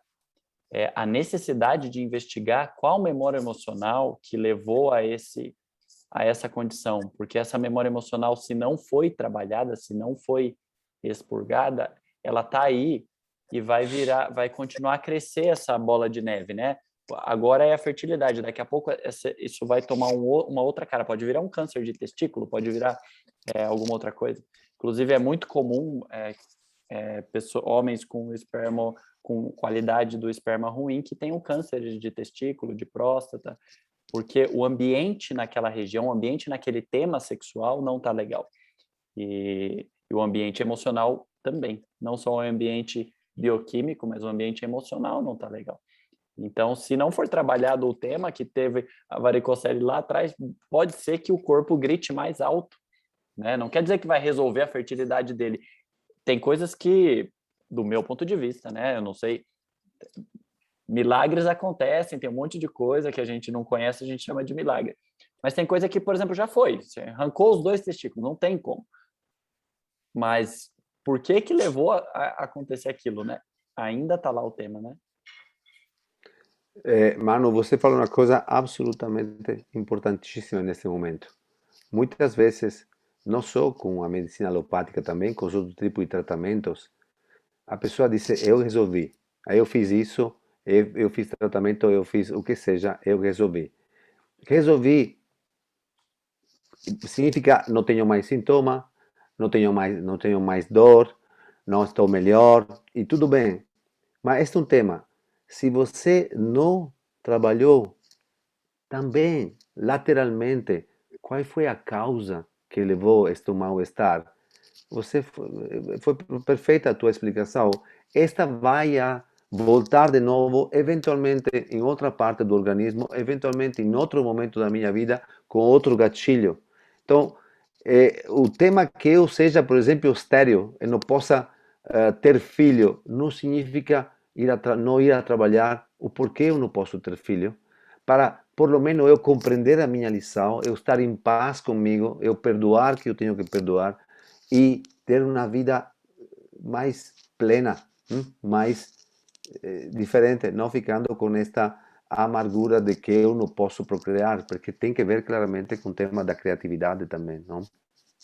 S2: a necessidade de investigar qual memória emocional que levou a essa condição, porque essa memória emocional, se não foi trabalhada, se não foi expurgada, ela está aí e vai continuar a crescer essa bola de neve, né? Agora é a fertilidade, daqui a pouco isso vai tomar uma outra cara, pode virar um câncer de testículo, pode virar alguma outra coisa. Inclusive, é muito comum homens com esperma, com qualidade do esperma ruim, que tenham câncer de testículo, de próstata, porque o ambiente naquela região, o ambiente naquele tema sexual não está legal. E o ambiente emocional também. Não só o ambiente bioquímico, mas o ambiente emocional não está legal. Então, se não for trabalhado o tema que teve a varicocele lá atrás, pode ser que o corpo grite mais alto, né? Não quer dizer que vai resolver a fertilidade dele. Tem coisas que, do meu ponto de vista, né? Eu não sei, milagres acontecem, tem um monte de coisa que a gente não conhece, a gente chama de milagre. Mas tem coisa que, por exemplo, já foi. Você arrancou os 2 testículos, não tem como. Mas por que que levou a acontecer aquilo, né? Ainda está lá o tema, né?
S1: Mano, você falou uma coisa absolutamente importantíssima nesse momento. Muitas vezes, não só com a medicina alopática, também com os outros tipos de tratamentos, a pessoa diz, eu resolvi. Aí eu fiz isso, eu fiz tratamento, eu fiz o que seja, eu resolvi. Resolvi significa não tenho mais sintoma, não tenho mais dor, não estou melhor, e tudo bem. Mas este é um tema. Se você não trabalhou também lateralmente qual foi a causa que levou este mal-estar, foi perfeita a tua explicação. Esta vai a voltar de novo, eventualmente em outra parte do organismo, eventualmente em outro momento da minha vida, com outro gatilho. Então, o tema que eu seja, por exemplo, estéril e não possa ter filho, não significa não ir a trabalhar o porquê eu não posso ter filho, para por lo menos eu compreender a minha lição, eu estar em paz comigo, eu perdoar que eu tenho que perdoar e ter uma vida mais plena, mais diferente, não ficando com esta amargura de que eu não posso procriar, porque tem que ver claramente com o tema da criatividade também, não?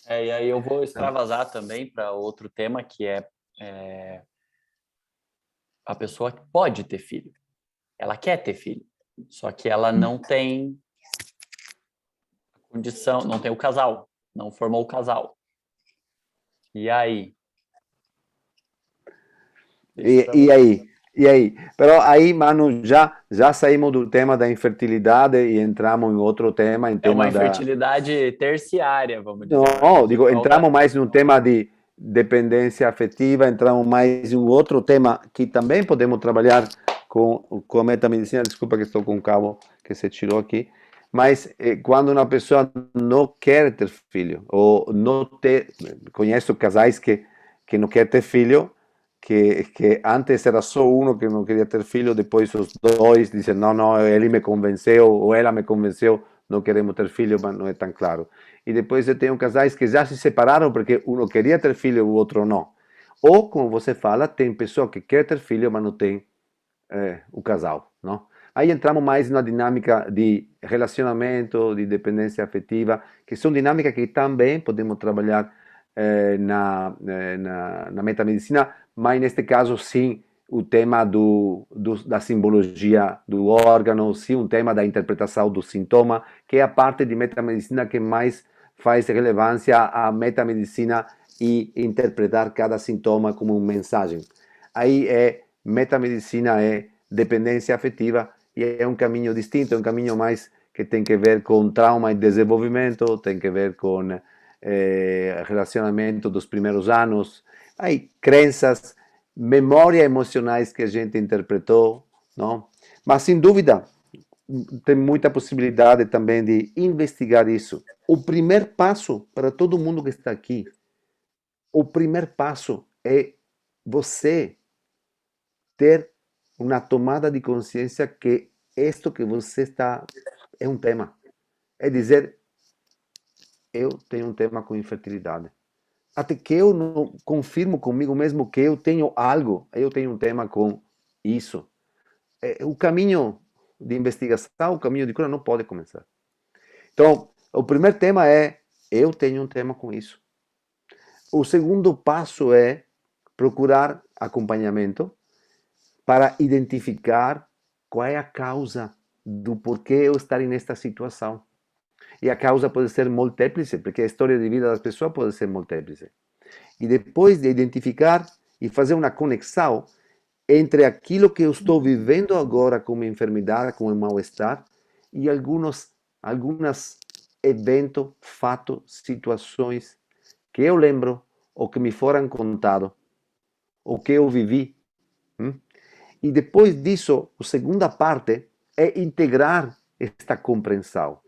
S2: E aí eu vou extravasar também para outro tema, que é a pessoa que pode ter filho. Ela quer ter filho, só que ela não tem condição, não tem o casal, não formou o casal. E aí?
S1: E aí? E aí? Pero aí, mano, já saímos do tema da infertilidade e entramos em outro tema, em
S2: É uma
S1: tema da...
S2: infertilidade terciária, vamos dizer.
S1: Não, digo, entramos mais num tema de dependência afetiva, entramos mais em um outro tema que também podemos trabalhar com a metamedicina. Desculpa que estou com um cabo que se tirou aqui. Mas quando uma pessoa não quer ter filho, ou não ter... Conheço casais que não querem ter filho, que antes era só um que não queria ter filho, depois os dois dizem, não, ele me convenceu, ou ela me convenceu, não queremos ter filho, mas não é tão claro. E depois eu tenho casais que já se separaram porque um queria ter filho e o outro não. Ou, como você fala, tem pessoa que quer ter filho, mas não tem o casal, não? Aí entramos mais na dinâmica de relacionamento, de dependência afetiva, que são dinâmicas que também podemos trabalhar na metamedicina, mas neste caso sim, o tema da simbologia do órgão, sim um tema da interpretação do sintoma, que é a parte de metamedicina que mais faz relevância à metamedicina e interpretar cada sintoma como uma mensagem. Aí metamedicina é dependência afetiva e é um caminho distinto, é um caminho mais que tem que ver com trauma e desenvolvimento, tem que ver com relacionamento dos primeiros anos, aí crenças, memórias emocionais que a gente interpretou, não? Mas sem dúvida tem muita possibilidade também de investigar isso. O primeiro passo para todo mundo que está aqui, o primeiro passo é você ter uma tomada de consciência que isto que você está é um tema. É dizer, eu tenho um tema com infertilidade. Até que eu não confirmo comigo mesmo que eu tenho algo, eu tenho um tema com isso. O caminho de investigação, o caminho de cura não pode começar. Então, o primeiro tema é, eu tenho um tema com isso. O segundo passo é procurar acompanhamento para identificar qual é a causa do porquê eu estar nesta situação. E a causa pode ser múltiple, porque a história de vida das pessoas pode ser múltiple. E depois de identificar e fazer uma conexão entre aquilo que eu estou vivendo agora como enfermidade, como mal-estar, e alguns eventos, fatos, situações que eu lembro, ou que me foram contados, ou que eu vivi. E depois disso, a segunda parte é integrar esta compreensão.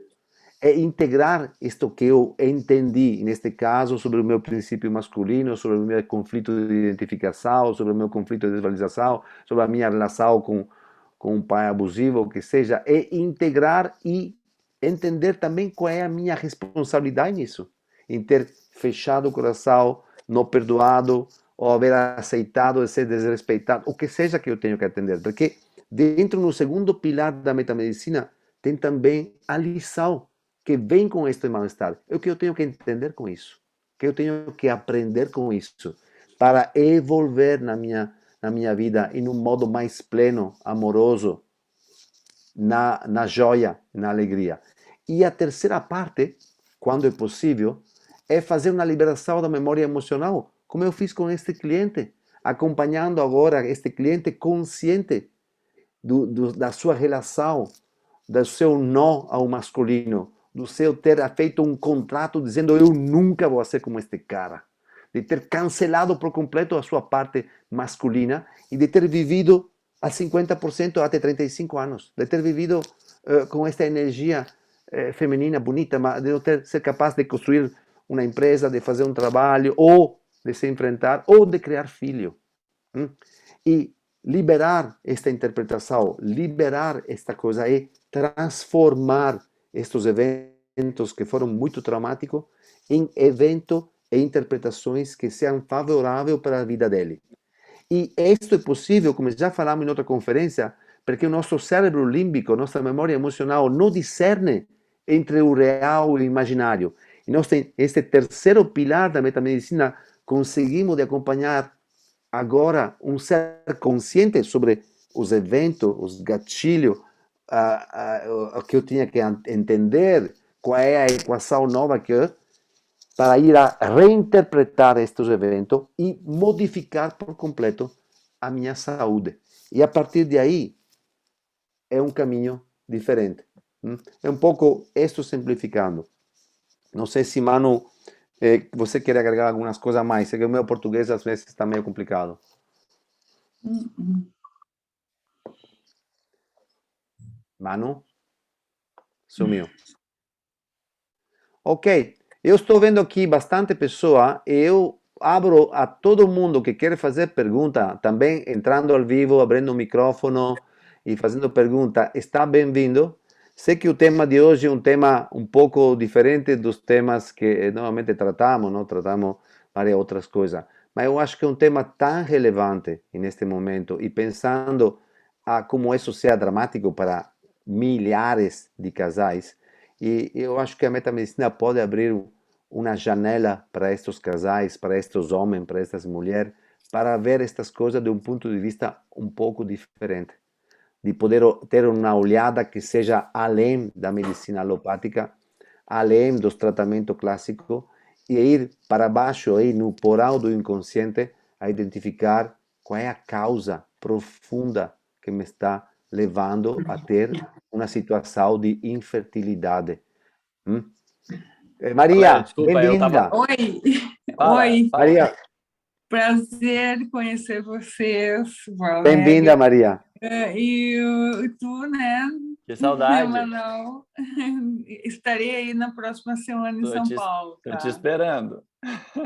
S1: É integrar isto que eu entendi, neste caso, sobre o meu princípio masculino, sobre o meu conflito de identificação, sobre o meu conflito de desvalorização, sobre a minha relação com um pai abusivo, o que seja, é integrar e entender também qual é a minha responsabilidade nisso, em ter fechado o coração, não perdoado, ou haver aceitado de ser desrespeitado, o que seja que eu tenho que atender, porque dentro do segundo pilar da metamedicina tem também a lição que vem com este mal-estar. É o que eu tenho que entender com isso, que eu tenho que aprender com isso, para evolver na minha vida em um modo mais pleno, amoroso, na joia, na alegria. E a terceira parte, quando é possível, é fazer uma liberação da memória emocional, como eu fiz com este cliente, acompanhando agora este cliente consciente da sua relação, do seu não ao masculino, do seu ter feito um contrato dizendo eu nunca vou ser como este cara, de ter cancelado por completo a sua parte masculina e de ter vivido a 50% até 35 anos, de ter vivido com esta energia feminina bonita, mas de não ser capaz de construir uma empresa, de fazer um trabalho, ou de se enfrentar, ou de criar filho. E liberar esta interpretação, liberar esta coisa e transformar estes eventos que foram muito traumáticos em eventos e interpretações que sejam favoráveis para a vida dele. E isto é possível, como já falamos em outra conferência, porque o nosso cérebro límbico, nossa memória emocional, não discerne entre o real e o imaginário. E nós temos este terceiro pilar da metamedicina, conseguimos de acompanhar agora um ser consciente sobre os eventos, os gatilhos, que eu tinha que entender, qual é a equação nova que eu, para ir a reinterpretar estes eventos e modificar por completo a minha saúde. E a partir de aí é um caminho diferente. É um pouco isso simplificando. Não sei se, Manu, você quer agregar algumas coisas a mais. Sei que o meu português às vezes está meio complicado. Manu? Sumiu. Ok, eu estou vendo aqui bastante pessoa. Eu abro a todo mundo que quer fazer pergunta, também entrando ao vivo, abrindo o microfone e fazendo pergunta. Está bem-vindo. Sei que o tema de hoje é um tema um pouco diferente dos temas que normalmente tratamos, não tratamos várias outras coisas. Mas eu acho que é um tema tão relevante neste momento e pensando a como isso seja dramático para milhares de casais. E eu acho que a metamedicina pode abrir uma janela para estes casais, para estes homens, para estas mulheres, para ver estas coisas de um ponto de vista um pouco diferente, de poder ter uma olhada que seja além da medicina alopática, além dos tratamentos clássicos, e ir para baixo, ir no poral do inconsciente, a identificar qual é a causa profunda que me está levando a ter uma situação de infertilidade. Hum?
S2: Valéria,
S1: Maria,
S2: desculpa, eu estava.
S1: bem-vinda.
S3: Oi,
S2: Fala,
S3: oi,
S2: fala.
S1: Maria,
S3: prazer conhecer vocês,
S1: bem-vinda,
S3: Valéria.
S1: Maria.
S3: E tu, né,
S2: Que saudade.
S3: Emanuel? Estarei aí na próxima semana em
S2: Tô
S3: São
S2: te,
S3: Paulo,
S2: tô te
S3: tá?
S2: esperando.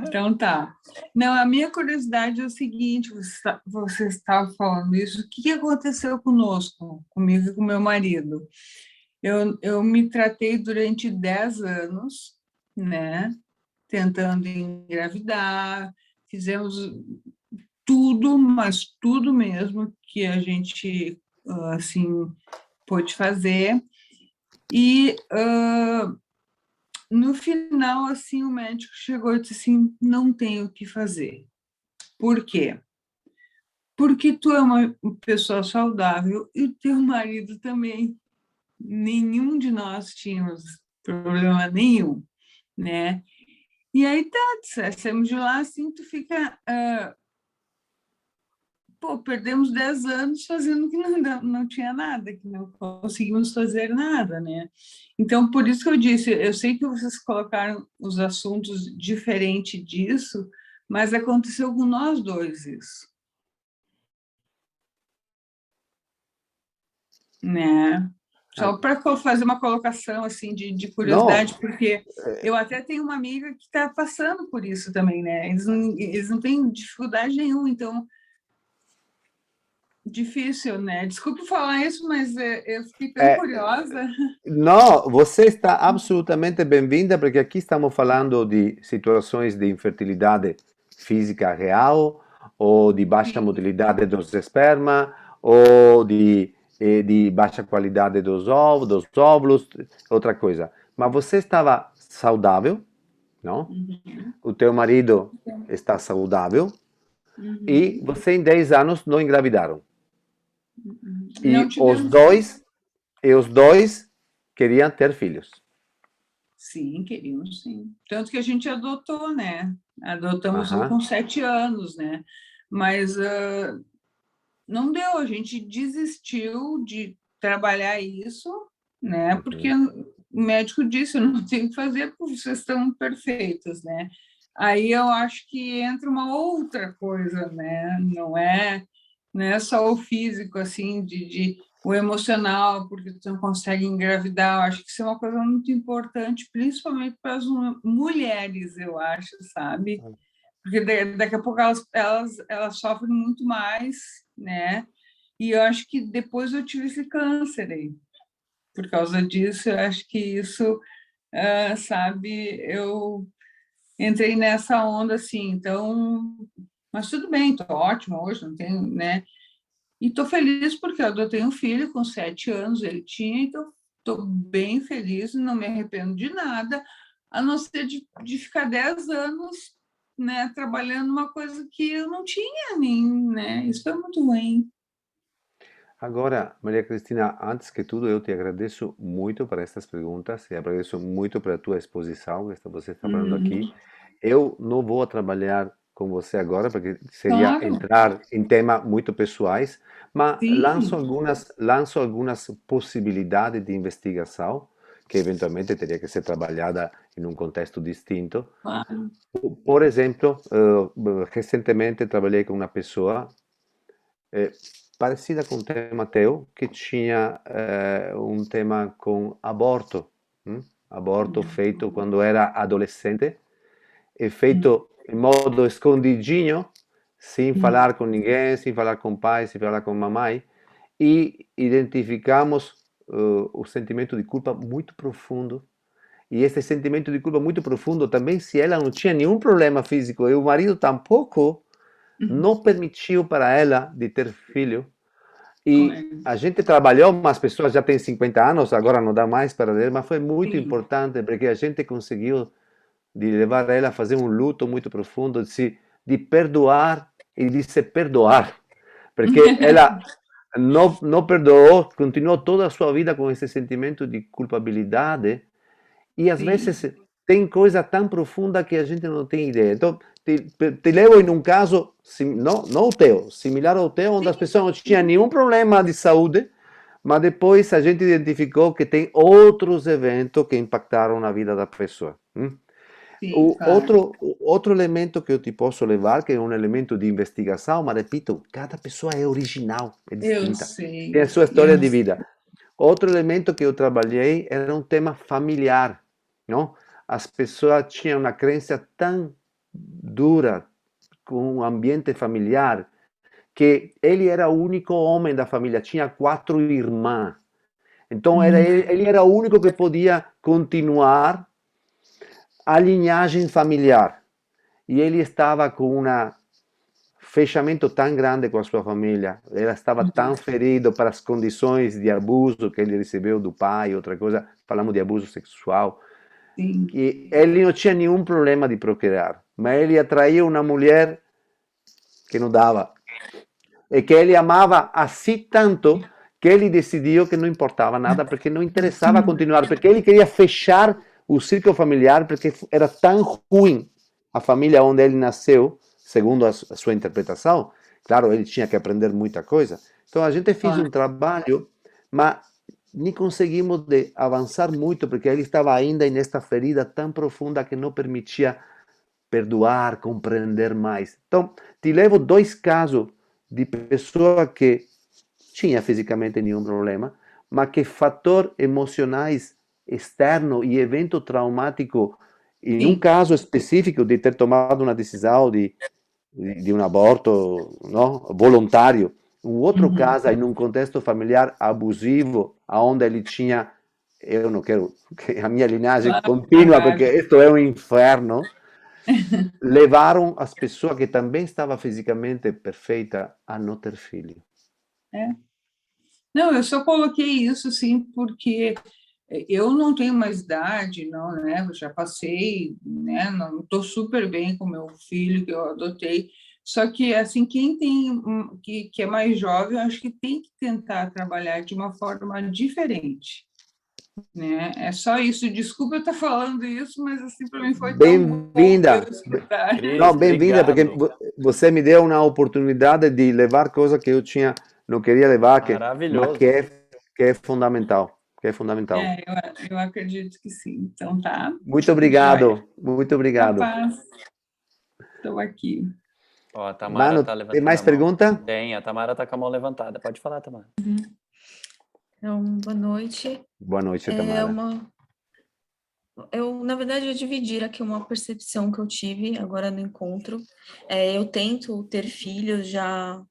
S3: Então tá. Não, a minha curiosidade é o seguinte: você estava falando isso, o que aconteceu conosco, comigo e com meu marido? Eu me tratei durante 10 anos, né? Tentando engravidar, fizemos tudo, mas tudo mesmo que a gente assim pôde fazer. E no final, assim, o médico chegou e disse assim: não tem o que fazer. Por quê? Porque tu é uma pessoa saudável e o teu marido também. Nenhum de nós tínhamos problema nenhum, né? E aí tá, saímos de lá, assim, tu fica pô, perdemos 10 anos fazendo que não tinha nada, que não conseguimos fazer nada, né? Então, por isso que eu disse, eu sei que vocês colocaram os assuntos diferente disso, mas aconteceu com nós dois isso, né?
S1: Ah,
S3: Só para fazer uma colocação assim de
S1: não,
S3: curiosidade, porque eu até tenho uma amiga que está passando por isso também, né? Eles não têm dificuldade nenhuma, então difícil, né? Desculpe falar isso, mas eu fiquei tão
S1: é,
S3: curiosa.
S1: não, você está absolutamente bem-vinda, porque aqui estamos falando de situações de infertilidade física real, ou de baixa
S3: Sim.
S1: motilidade dos esperma, ou de baixa qualidade dos óvulos, outra coisa. Mas você estava saudável, não?
S3: Uhum.
S1: O teu marido está saudável, e
S3: Uhum.
S1: você em 10 anos não engravidaram.
S3: Uhum. Não
S1: E os
S3: tivemos filho.
S1: dois, e os dois queriam ter filhos.
S3: Sim, queríamos, sim. Tanto que a gente adotou, né? Adotamos um
S1: Aham.
S3: com 7 anos, né? Mas não deu, a gente desistiu de trabalhar isso, né? Porque
S1: Uhum.
S3: o médico disse, eu não tenho que fazer porque vocês estão perfeitos, né? Aí eu acho que entra uma outra coisa, né? Não é só o físico, assim, o emocional, porque tu não consegue engravidar. Eu acho que isso é uma coisa muito importante, principalmente para as mulheres, eu acho, sabe? Porque daqui a pouco elas sofrem muito mais, né? E eu acho que depois eu tive esse câncer aí. Por causa disso, eu acho que isso, sabe, eu entrei nessa onda assim, então, mas tudo bem, estou ótima hoje, não tenho, né? E estou feliz porque eu adotei um filho com 7 anos, ele tinha, então estou bem feliz, não me arrependo de nada, a não ser de ficar 10 anos, né, trabalhando uma coisa que eu não tinha nem, né? Isso foi muito ruim.
S1: Agora, Maria Cristina, antes que tudo, eu te agradeço muito por estas perguntas e agradeço muito pela tua exposição que você está falando aqui.
S3: Uhum.
S1: Eu não vou trabalhar com você agora, porque seria
S3: Claro,
S1: entrar em temas muito pessoais, mas
S3: sim,
S1: lanço algumas possibilidades de investigação, que eventualmente teria que ser trabalhada em um contexto distinto.
S3: claro.
S1: Por exemplo, recentemente trabalhei com uma pessoa eh, parecida com o tema teu, que tinha um tema com aborto. Aborto feito quando era adolescente e feito em modo escondidinho, sem falar com ninguém, sem falar com pai, sem falar com mamãe, e identificamos o sentimento de culpa muito profundo. E esse sentimento de culpa muito profundo também, se ela não tinha nenhum problema físico e o marido tampouco, não permitiu para ela de ter filho. E a gente trabalhou, mas as pessoas já têm 50 anos, agora não dá mais para ler, mas foi muito
S3: Sim,
S1: importante porque a gente conseguiu de levar ela a fazer um luto muito profundo, de perdoar e disse perdoar, porque ela não perdoou, continuou toda a sua vida com esse sentimento de culpabilidade, e às
S3: Sim,
S1: vezes tem coisa tão profunda que a gente não tem ideia. Então, te levo em um caso, não o teu, similar ao teu, onde as
S3: sim,
S1: pessoas não tinham nenhum problema de saúde, mas depois a gente identificou que tem outros eventos que impactaram na vida da pessoa.
S3: sim,
S1: O
S3: claro.
S1: outro elemento que eu te posso levar, que é um elemento de investigação, mas repito, cada pessoa é original, é
S3: Eu
S1: distinta, tem
S3: sei,
S1: a sua história
S3: eu
S1: de vida. Outro elemento que eu trabalhei era um tema familiar, não? As pessoas tinham uma crença tão dura com o ambiente familiar que ele era o único homem da família, tinha 4 irmãs. Então ele era o único que podia continuar a linhagem familiar. E ele estava com um fechamento tão grande com a sua família, ele estava tão ferido para as condições de abuso que ele recebeu do pai, outra coisa, falamos de abuso sexual,
S3: sim.
S1: que ele não tinha nenhum problema de procriar, mas ele atraía uma mulher que não dava, e que ele amava assim tanto que ele decidiu que não importava nada, porque não interessava continuar, porque ele queria fechar o círculo familiar, porque era tão ruim a família onde ele nasceu, segundo a sua interpretação. Claro, ele tinha que aprender muita coisa. Então a gente fez
S3: Claro.
S1: um trabalho, mas nem conseguimos de avançar muito, porque ele estava ainda nesta ferida tão profunda que não permitia perdoar, compreender mais. Então, te levo 2 casos de pessoa que tinha fisicamente nenhum problema, mas que fator emocionais externo e evento traumático, em um
S3: Sim.
S1: caso específico de ter tomado uma decisão de um aborto não, voluntário, um outro
S3: Uhum.
S1: caso em um contexto familiar abusivo, onde ele tinha, eu não quero que a minha linhagem
S3: Claro,
S1: continua, porque
S3: claro.
S1: isto é um inferno, levaram as pessoas que também estavam fisicamente perfeita a não ter filho.
S3: É. Não, eu só coloquei isso assim porque eu não tenho mais idade, não, né? Eu já passei, né? Não estou super bem com meu filho que eu adotei. Só que assim, quem tem que é mais jovem, eu acho que tem que tentar trabalhar de uma forma diferente, né? É só isso. Desculpa eu estar falando isso, mas assim para mim foi tão bom
S1: Bem-vinda.
S3: escutar.
S1: Não,
S2: Cris,
S1: bem-vinda, porque
S2: obrigado.
S1: você me deu uma oportunidade de levar coisa que eu tinha, não queria levar, mas
S2: Maravilhoso.
S1: que é fundamental, que é fundamental.
S3: É, eu acredito que sim. Então tá,
S1: Muito
S3: joia.
S1: obrigado, muito obrigado.
S3: Capaz, estou aqui.
S2: Ó, a Tamara
S1: Mano,
S2: tá
S1: tem
S2: levantando
S1: mais
S2: a mão.
S1: pergunta?
S2: Tem, a Tamara tá com a mão levantada. Pode falar, Tamara.
S4: Então, boa noite.
S1: Boa noite,
S4: É
S1: Tamara.
S4: uma, na verdade, eu dividir aqui uma percepção que eu tive agora no encontro. Eu tento ter filhos já há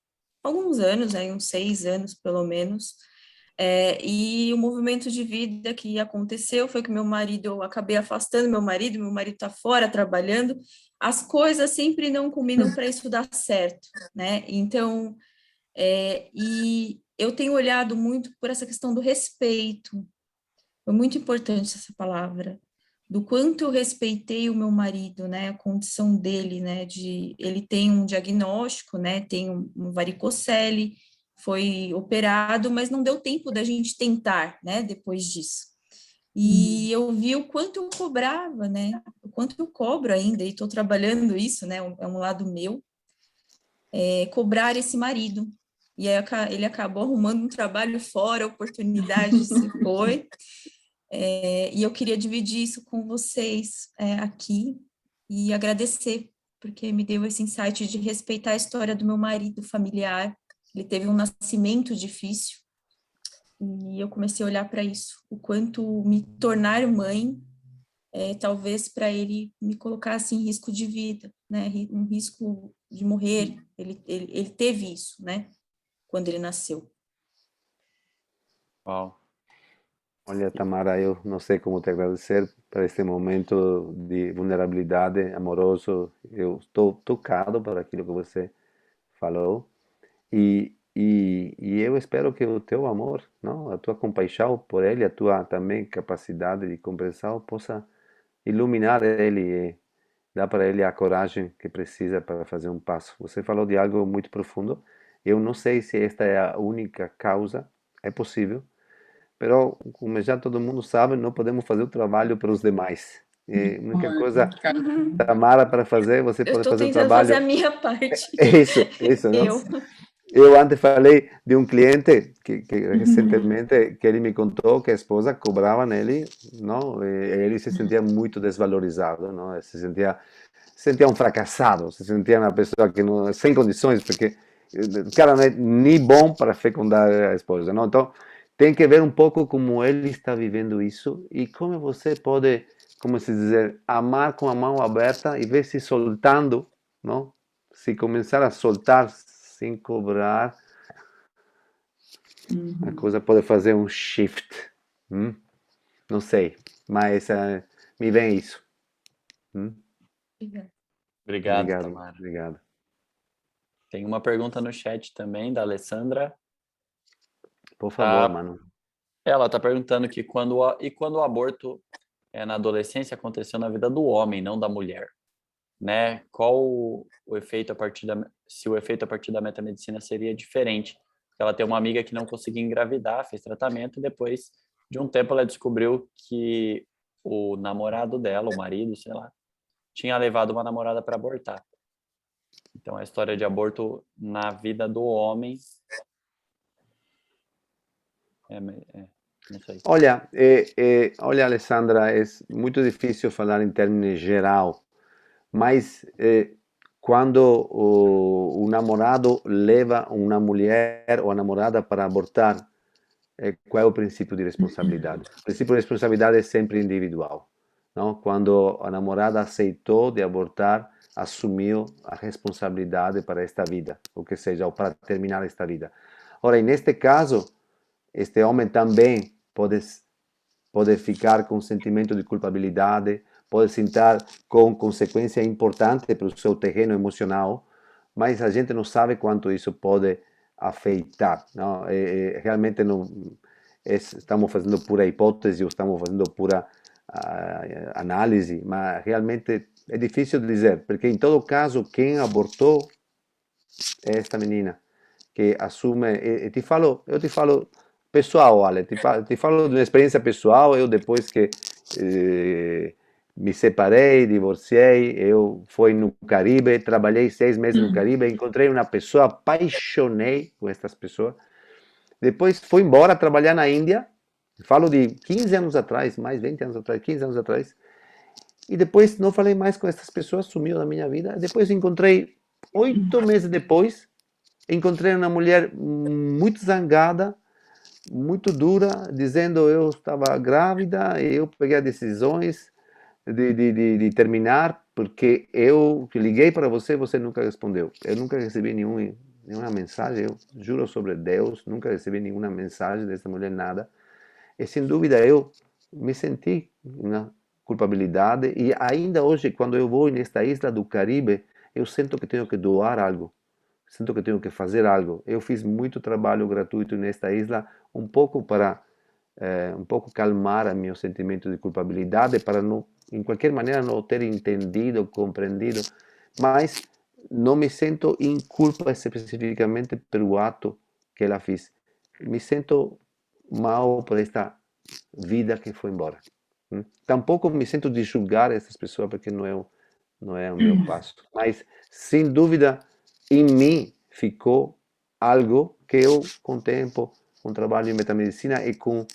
S4: alguns anos, uns 6 anos pelo menos. E o movimento de vida que aconteceu foi que eu acabei afastando meu marido está fora trabalhando. As coisas sempre não combinam para isso dar certo, né? Então, e eu tenho olhado muito por essa questão do respeito. Foi muito importante essa palavra, do quanto eu respeitei o meu marido, né, a condição dele, né, ele tem um diagnóstico, né, tem um varicocele, foi operado, mas não deu tempo da gente tentar, né, depois disso. E eu vi o quanto eu cobrava, né, o quanto eu cobro ainda, e estou trabalhando isso, né, é um lado meu, cobrar esse marido. E aí ele acabou arrumando um trabalho fora, a oportunidade se foi, e eu queria dividir isso com vocês aqui e agradecer, porque me deu esse insight de respeitar a história do meu marido familiar. Ele teve um nascimento difícil e eu comecei a olhar para isso, o quanto me tornar mãe, talvez para ele me colocasse em risco de vida, né? Um risco de morrer. Ele teve isso, né? Quando ele nasceu.
S2: Uau.
S1: Olha, Tamara, eu não sei como te agradecer por este momento de vulnerabilidade amoroso. Eu estou tocado por aquilo que você falou. E eu espero que o teu amor, não, a tua compaixão por ele, a tua também capacidade de compreensão possa iluminar ele dá para ele a coragem que precisa para fazer um passo. Você falou de algo muito profundo. Eu não sei se esta é a única causa, é possível, mas como já todo mundo sabe, não podemos fazer o trabalho para os demais. E a única coisa, Tamara, para fazer, você
S4: Eu
S1: pode
S4: estou
S1: fazer o
S4: tentando fazer a
S1: trabalho.
S4: minha parte.
S1: Isso, não?
S4: Eu.
S1: Eu antes falei de um cliente que recentemente que ele me contou que a esposa cobrava nele, não? E ele se sentia muito desvalorizado, não? Se sentia um fracassado, se sentia uma pessoa que não, sem condições, porque o cara não é nem bom para fecundar a esposa, não? Então, tem que ver um pouco como ele está vivendo isso e como você pode, como se dizer, amar com a mão aberta e ver se soltando, não? Se começar a soltar sem cobrar, a coisa pode fazer um shift. Não sei, mas me vem isso.
S2: Obrigado,
S1: Obrigado,
S2: Tamara.
S1: obrigado.
S2: Tem uma pergunta no chat também da Alessandra.
S1: Por favor,
S2: Ah,
S1: mano.
S2: ela está perguntando que quando o aborto na adolescência aconteceu na vida do homem, não da mulher, né? Qual o efeito se o efeito a partir da metamedicina seria diferente? Ela tem uma amiga que não conseguia engravidar, fez tratamento e depois de um tempo ela descobriu que o namorado dela, o marido, sei lá, tinha levado uma namorada para abortar. Então a história de aborto na vida do homem não sei.
S1: Olha, Alessandra, é muito difícil falar em termos geral, mas quando o namorado leva uma mulher ou a namorada para abortar, qual é o princípio de responsabilidade? O princípio de responsabilidade é sempre individual, não? Quando a namorada aceitou de abortar, assumiu a responsabilidade para esta vida, ou que seja, ou para terminar esta vida. Ora, neste caso, este homem também pode ficar com sentimento de culpabilidade, pode sentir com consequência importante para o seu terreno emocional, mas a gente não sabe quanto isso pode afetar. Não? Realmente não estamos fazendo pura hipótese ou estamos fazendo pura análise, mas realmente é difícil dizer, porque em todo caso quem abortou é esta menina que assume, eu te falo pessoal, Ale, te falo de uma experiência pessoal, eu depois que me separei, divorciei, eu fui no Caribe, trabalhei 6 meses no Caribe, encontrei uma pessoa, apaixonei com estas pessoas, depois fui embora trabalhar na Índia, falo de 15 anos atrás, mais 20 anos atrás, 15 anos atrás, e depois não falei mais com essas pessoas, sumiu da minha vida, depois encontrei, 8 meses depois, encontrei uma mulher muito zangada, muito dura, dizendo eu estava grávida, eu peguei as decisões de terminar, porque eu liguei para você, você nunca respondeu. Eu nunca recebi nenhuma mensagem, eu juro sobre Deus, nunca recebi nenhuma mensagem dessa mulher, nada. E sem dúvida eu me senti uma culpabilidade, e ainda hoje, quando eu vou nesta isla do Caribe, eu sinto que tenho que doar algo. Sinto que tenho que fazer algo. Eu fiz muito trabalho gratuito nesta isla, um pouco para um pouco calmar o meu sentimento de culpabilidade, para não, em qualquer maneira, não ter entendido, compreendido, mas não me sinto em culpa especificamente pelo ato que ela fez. Me sinto mal por esta vida que foi embora. Tampouco me sinto de julgar essas pessoas, porque não é o meu passo. Mas, sem dúvida, em mim ficou algo que eu, com o tempo, com o trabalho em metamedicina e com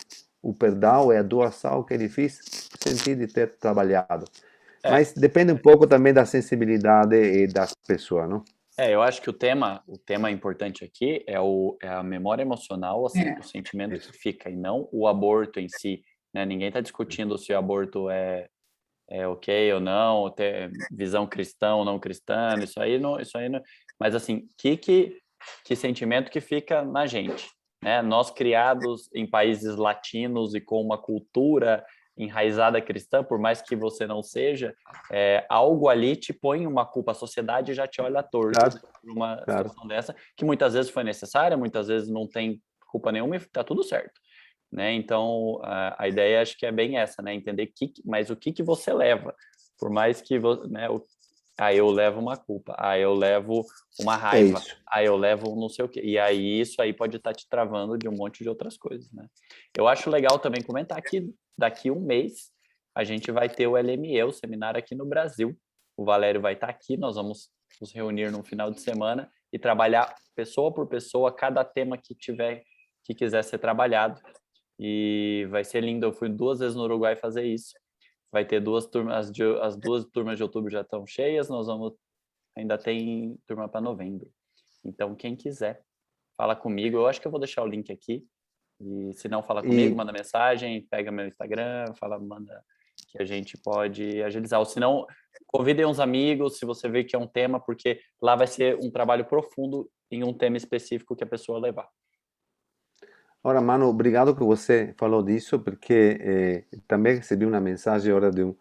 S1: o perdão e a doação que ele fez, senti de ter trabalhado. Mas depende um pouco também da sensibilidade e das pessoas, não?
S2: Eu acho que o tema importante aqui é a memória emocional, o sentimento que fica, e não o aborto em si, né? Ninguém está discutindo se o aborto é ok ou não, ter visão cristã ou não cristã, isso aí não, mas assim, que sentimento que fica na gente, né? Nós criados em países latinos e com uma cultura enraizada cristã, por mais que você não seja, algo ali te põe uma culpa, a sociedade já te olha torto por uma situação dessa, que muitas vezes foi necessária, muitas vezes não tem culpa nenhuma e tá tudo certo. Né? Então, a ideia acho que é bem essa, né? Entender mas o que você leva, por mais que né, aí eu levo uma culpa, aí eu levo uma
S1: É
S2: raiva,
S1: isso.
S2: aí eu levo não sei o quê. E aí isso aí pode estar te travando de um monte de outras coisas, né? Eu acho legal também comentar que daqui um mês a gente vai ter o LME, o seminário aqui no Brasil. O Valério vai estar aqui, nós vamos nos reunir no final de semana e trabalhar pessoa por pessoa, cada tema que tiver, que quiser ser trabalhado. E vai ser lindo. Eu fui 2 vezes no Uruguai fazer isso. Vai ter 2 turmas, as 2 turmas de outubro já estão cheias, ainda tem turma para novembro. Então, quem quiser, fala comigo. Eu acho que eu vou deixar o link aqui. E se não fala comigo,
S1: E
S2: manda mensagem, pega meu Instagram, manda que a gente pode agilizar. Ou se não, convidem uns amigos, se você vê que é um tema, porque lá vai ser um trabalho profundo em um tema específico que a pessoa levar.
S1: ora, Manu, obrigado que você falou disso, porque também recebi uma mensagem ora de um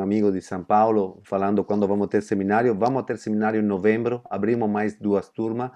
S1: amigo de São Paulo falando quando vamos ter seminário. Vamos ter seminário em novembro, abrimos mais 2 turmas.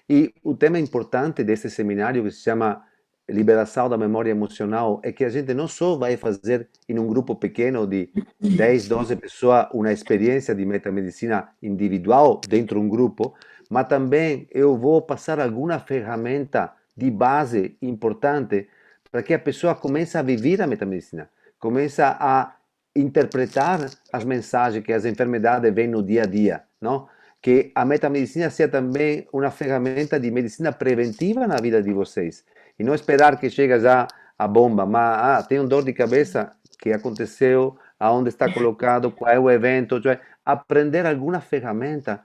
S1: E o tema importante desse seminário, que se chama Liberação da Memória Emocional, é que a gente não só vai fazer em um grupo pequeno de 10, 12 pessoas uma experiência de metamedicina individual dentro de um grupo, mas também eu vou passar alguma ferramenta de base importante para que a pessoa comece a viver a metamedicina, comece a interpretar as mensagens que as enfermidades vêm no dia a dia, não? Que a metamedicina seja também uma ferramenta de medicina preventiva na vida de vocês. E não esperar que chegue já a bomba, mas tem dor de cabeça que aconteceu, aonde está colocado, qual é o evento, cioè aprender alguma ferramenta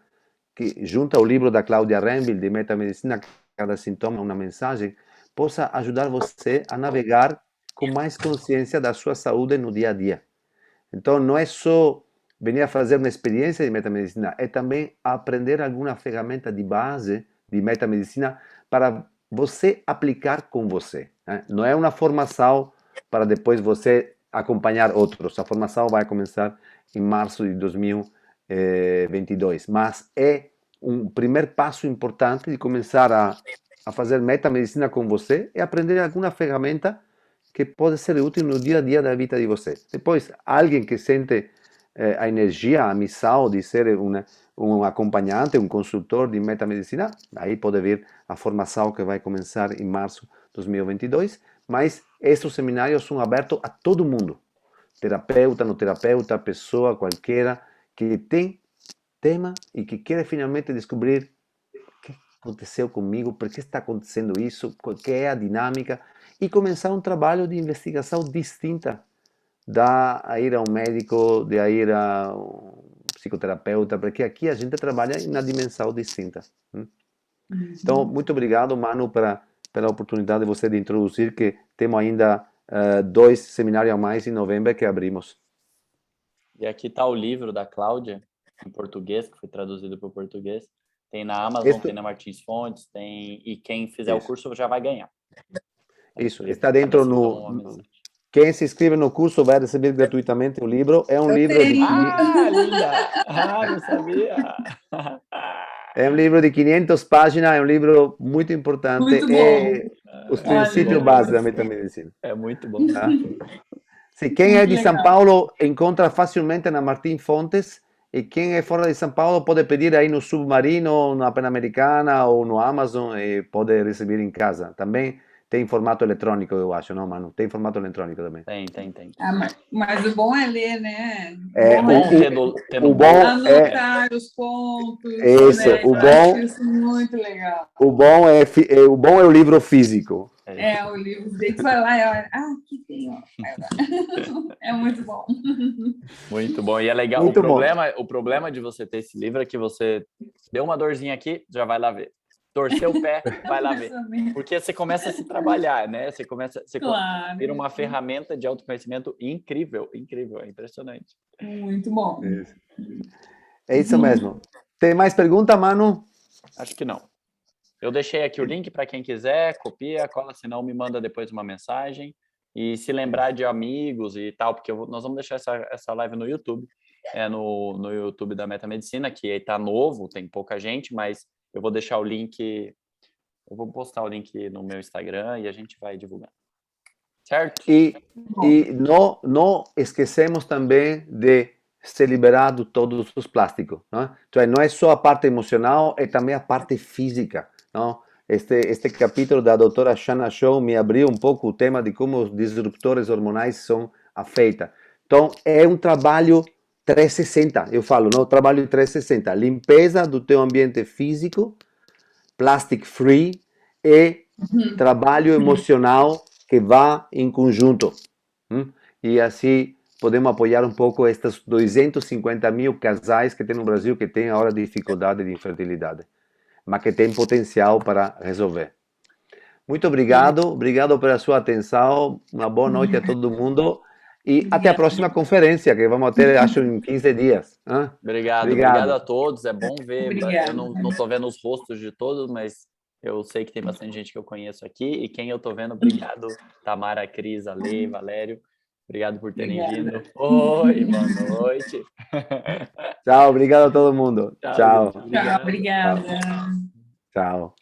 S1: que, junto ao livro da Claudia Renville, de Metamedicina, cada sintoma uma mensagem, possa ajudar você a navegar com mais consciência da sua saúde no dia a dia. Então, não é só venir a fazer uma experiência de metamedicina, é também aprender alguma ferramenta de base de metamedicina para você aplicar com você, né? Não é uma formação para depois você acompanhar outros. A formação vai começar em março de 2022, mas é um primeiro passo importante de começar a fazer metamedicina com você e aprender alguma ferramenta que pode ser útil no dia a dia da vida de você. Depois, alguém que sente a energia, a missão de ser um acompanhante, um consultor de metamedicina, aí pode vir a formação que vai começar em março de 2022, mas esses seminários são abertos a todo mundo, terapeuta, não terapeuta, pessoa qualquer que tem tema e que quer finalmente descobrir o que aconteceu comigo, por que está acontecendo isso, qual é a dinâmica, e começar um trabalho de investigação distinta da a ir a um médico, de a ir a um psicoterapeuta, porque aqui a gente trabalha na dimensão distinta. Então, muito obrigado, Manu, pela oportunidade de você de introduzir que temos ainda 2 seminários a mais em novembro que abrimos.
S2: E aqui está o livro da Cláudia, em português, que foi traduzido para o português. Tem na Amazon,
S1: Esto,
S2: tem na Martins Fontes, e quem fizer o
S1: isso,
S2: curso já vai ganhar.
S1: isso,
S2: Ele
S1: está
S2: cada
S1: dentro
S2: sintoma uma mensagem.
S1: Quem se inscreve no curso vai receber gratuitamente o livro. É um
S3: Eu
S1: livro de
S3: tenho.
S2: Ah, linda! Ah, não sabia!
S1: É um livro de 500 páginas, é um livro muito importante,
S3: Muito bom.
S1: é os
S2: É muito
S3: Olha,
S1: princípios
S2: bom.
S1: básicos da metamedicina.
S2: É muito bom.
S1: Tá? Se quem é
S3: muito
S1: de São
S3: legal.
S1: Paulo encontra facilmente na Martins Fontes, e quem é fora de São Paulo pode pedir aí no Submarino, na Pan-Americana ou no Amazon e pode receber em casa. Também tem formato eletrônico, eu acho, não, mano? Tem formato eletrônico também.
S2: Tem.
S3: Ah, mas o bom é ler, né?
S1: É,
S2: É
S3: Bom é
S2: bom ter no
S1: o bom
S2: bolso.
S1: é
S3: anotar os pontos,
S1: isso,
S3: né? Eu acho isso muito legal.
S1: o bom é o livro físico.
S3: É, o livro, daí tu vai lá e olha, aqui tem, ó. É muito bom.
S2: Muito bom. E é legal.
S1: Muito bom.
S2: O problema de você ter esse livro é que você deu uma dorzinha aqui, já vai lá ver. Torceu o pé, vai lá ver. Porque você começa a se trabalhar, né? Você
S3: Claro.
S2: vira uma ferramenta de autoconhecimento incrível, é impressionante.
S3: Muito bom.
S1: É isso mesmo. Tem mais pergunta, Manu?
S2: Acho que não. Eu deixei aqui o link para quem quiser, copia, cola, senão me manda depois uma mensagem. E se lembrar de amigos e tal, porque nós vamos deixar essa live no YouTube, no YouTube da Metamedicina, que está novo, tem pouca gente, mas eu vou deixar o link, eu vou postar o link no meu Instagram e a gente vai divulgar. Certo?
S1: E não esquecemos também de ser liberado todos os plásticos, não? Então, não é só a parte emocional, é também a parte física, não? Este capítulo da doutora Shanna Shaw me abriu um pouco o tema de como os disruptores hormonais são afetos. Então, é um trabalho 360, eu falo, não? Trabalho 360, limpeza do teu ambiente físico, plastic free, e trabalho emocional que vá em conjunto. E assim podemos apoiar um pouco estes 250 mil casais que tem no Brasil que têm agora dificuldade de infertilidade, mas que tem potencial para resolver. Muito obrigado pela sua atenção, uma boa noite a todo mundo e até a próxima conferência que vamos ter, acho, em 15 dias.
S2: Obrigado a todos, é bom ver,
S3: Obrigada.
S2: eu não estou vendo os rostos de todos, mas eu sei que tem bastante gente que eu conheço aqui, e quem eu estou vendo, obrigado, Tamara, Cris, Ale, Valério, obrigado por terem vindo. Oi, boa noite.
S1: Tchau, obrigado a todo mundo. Tchau.
S3: Tchau, obrigada.
S1: Tchau.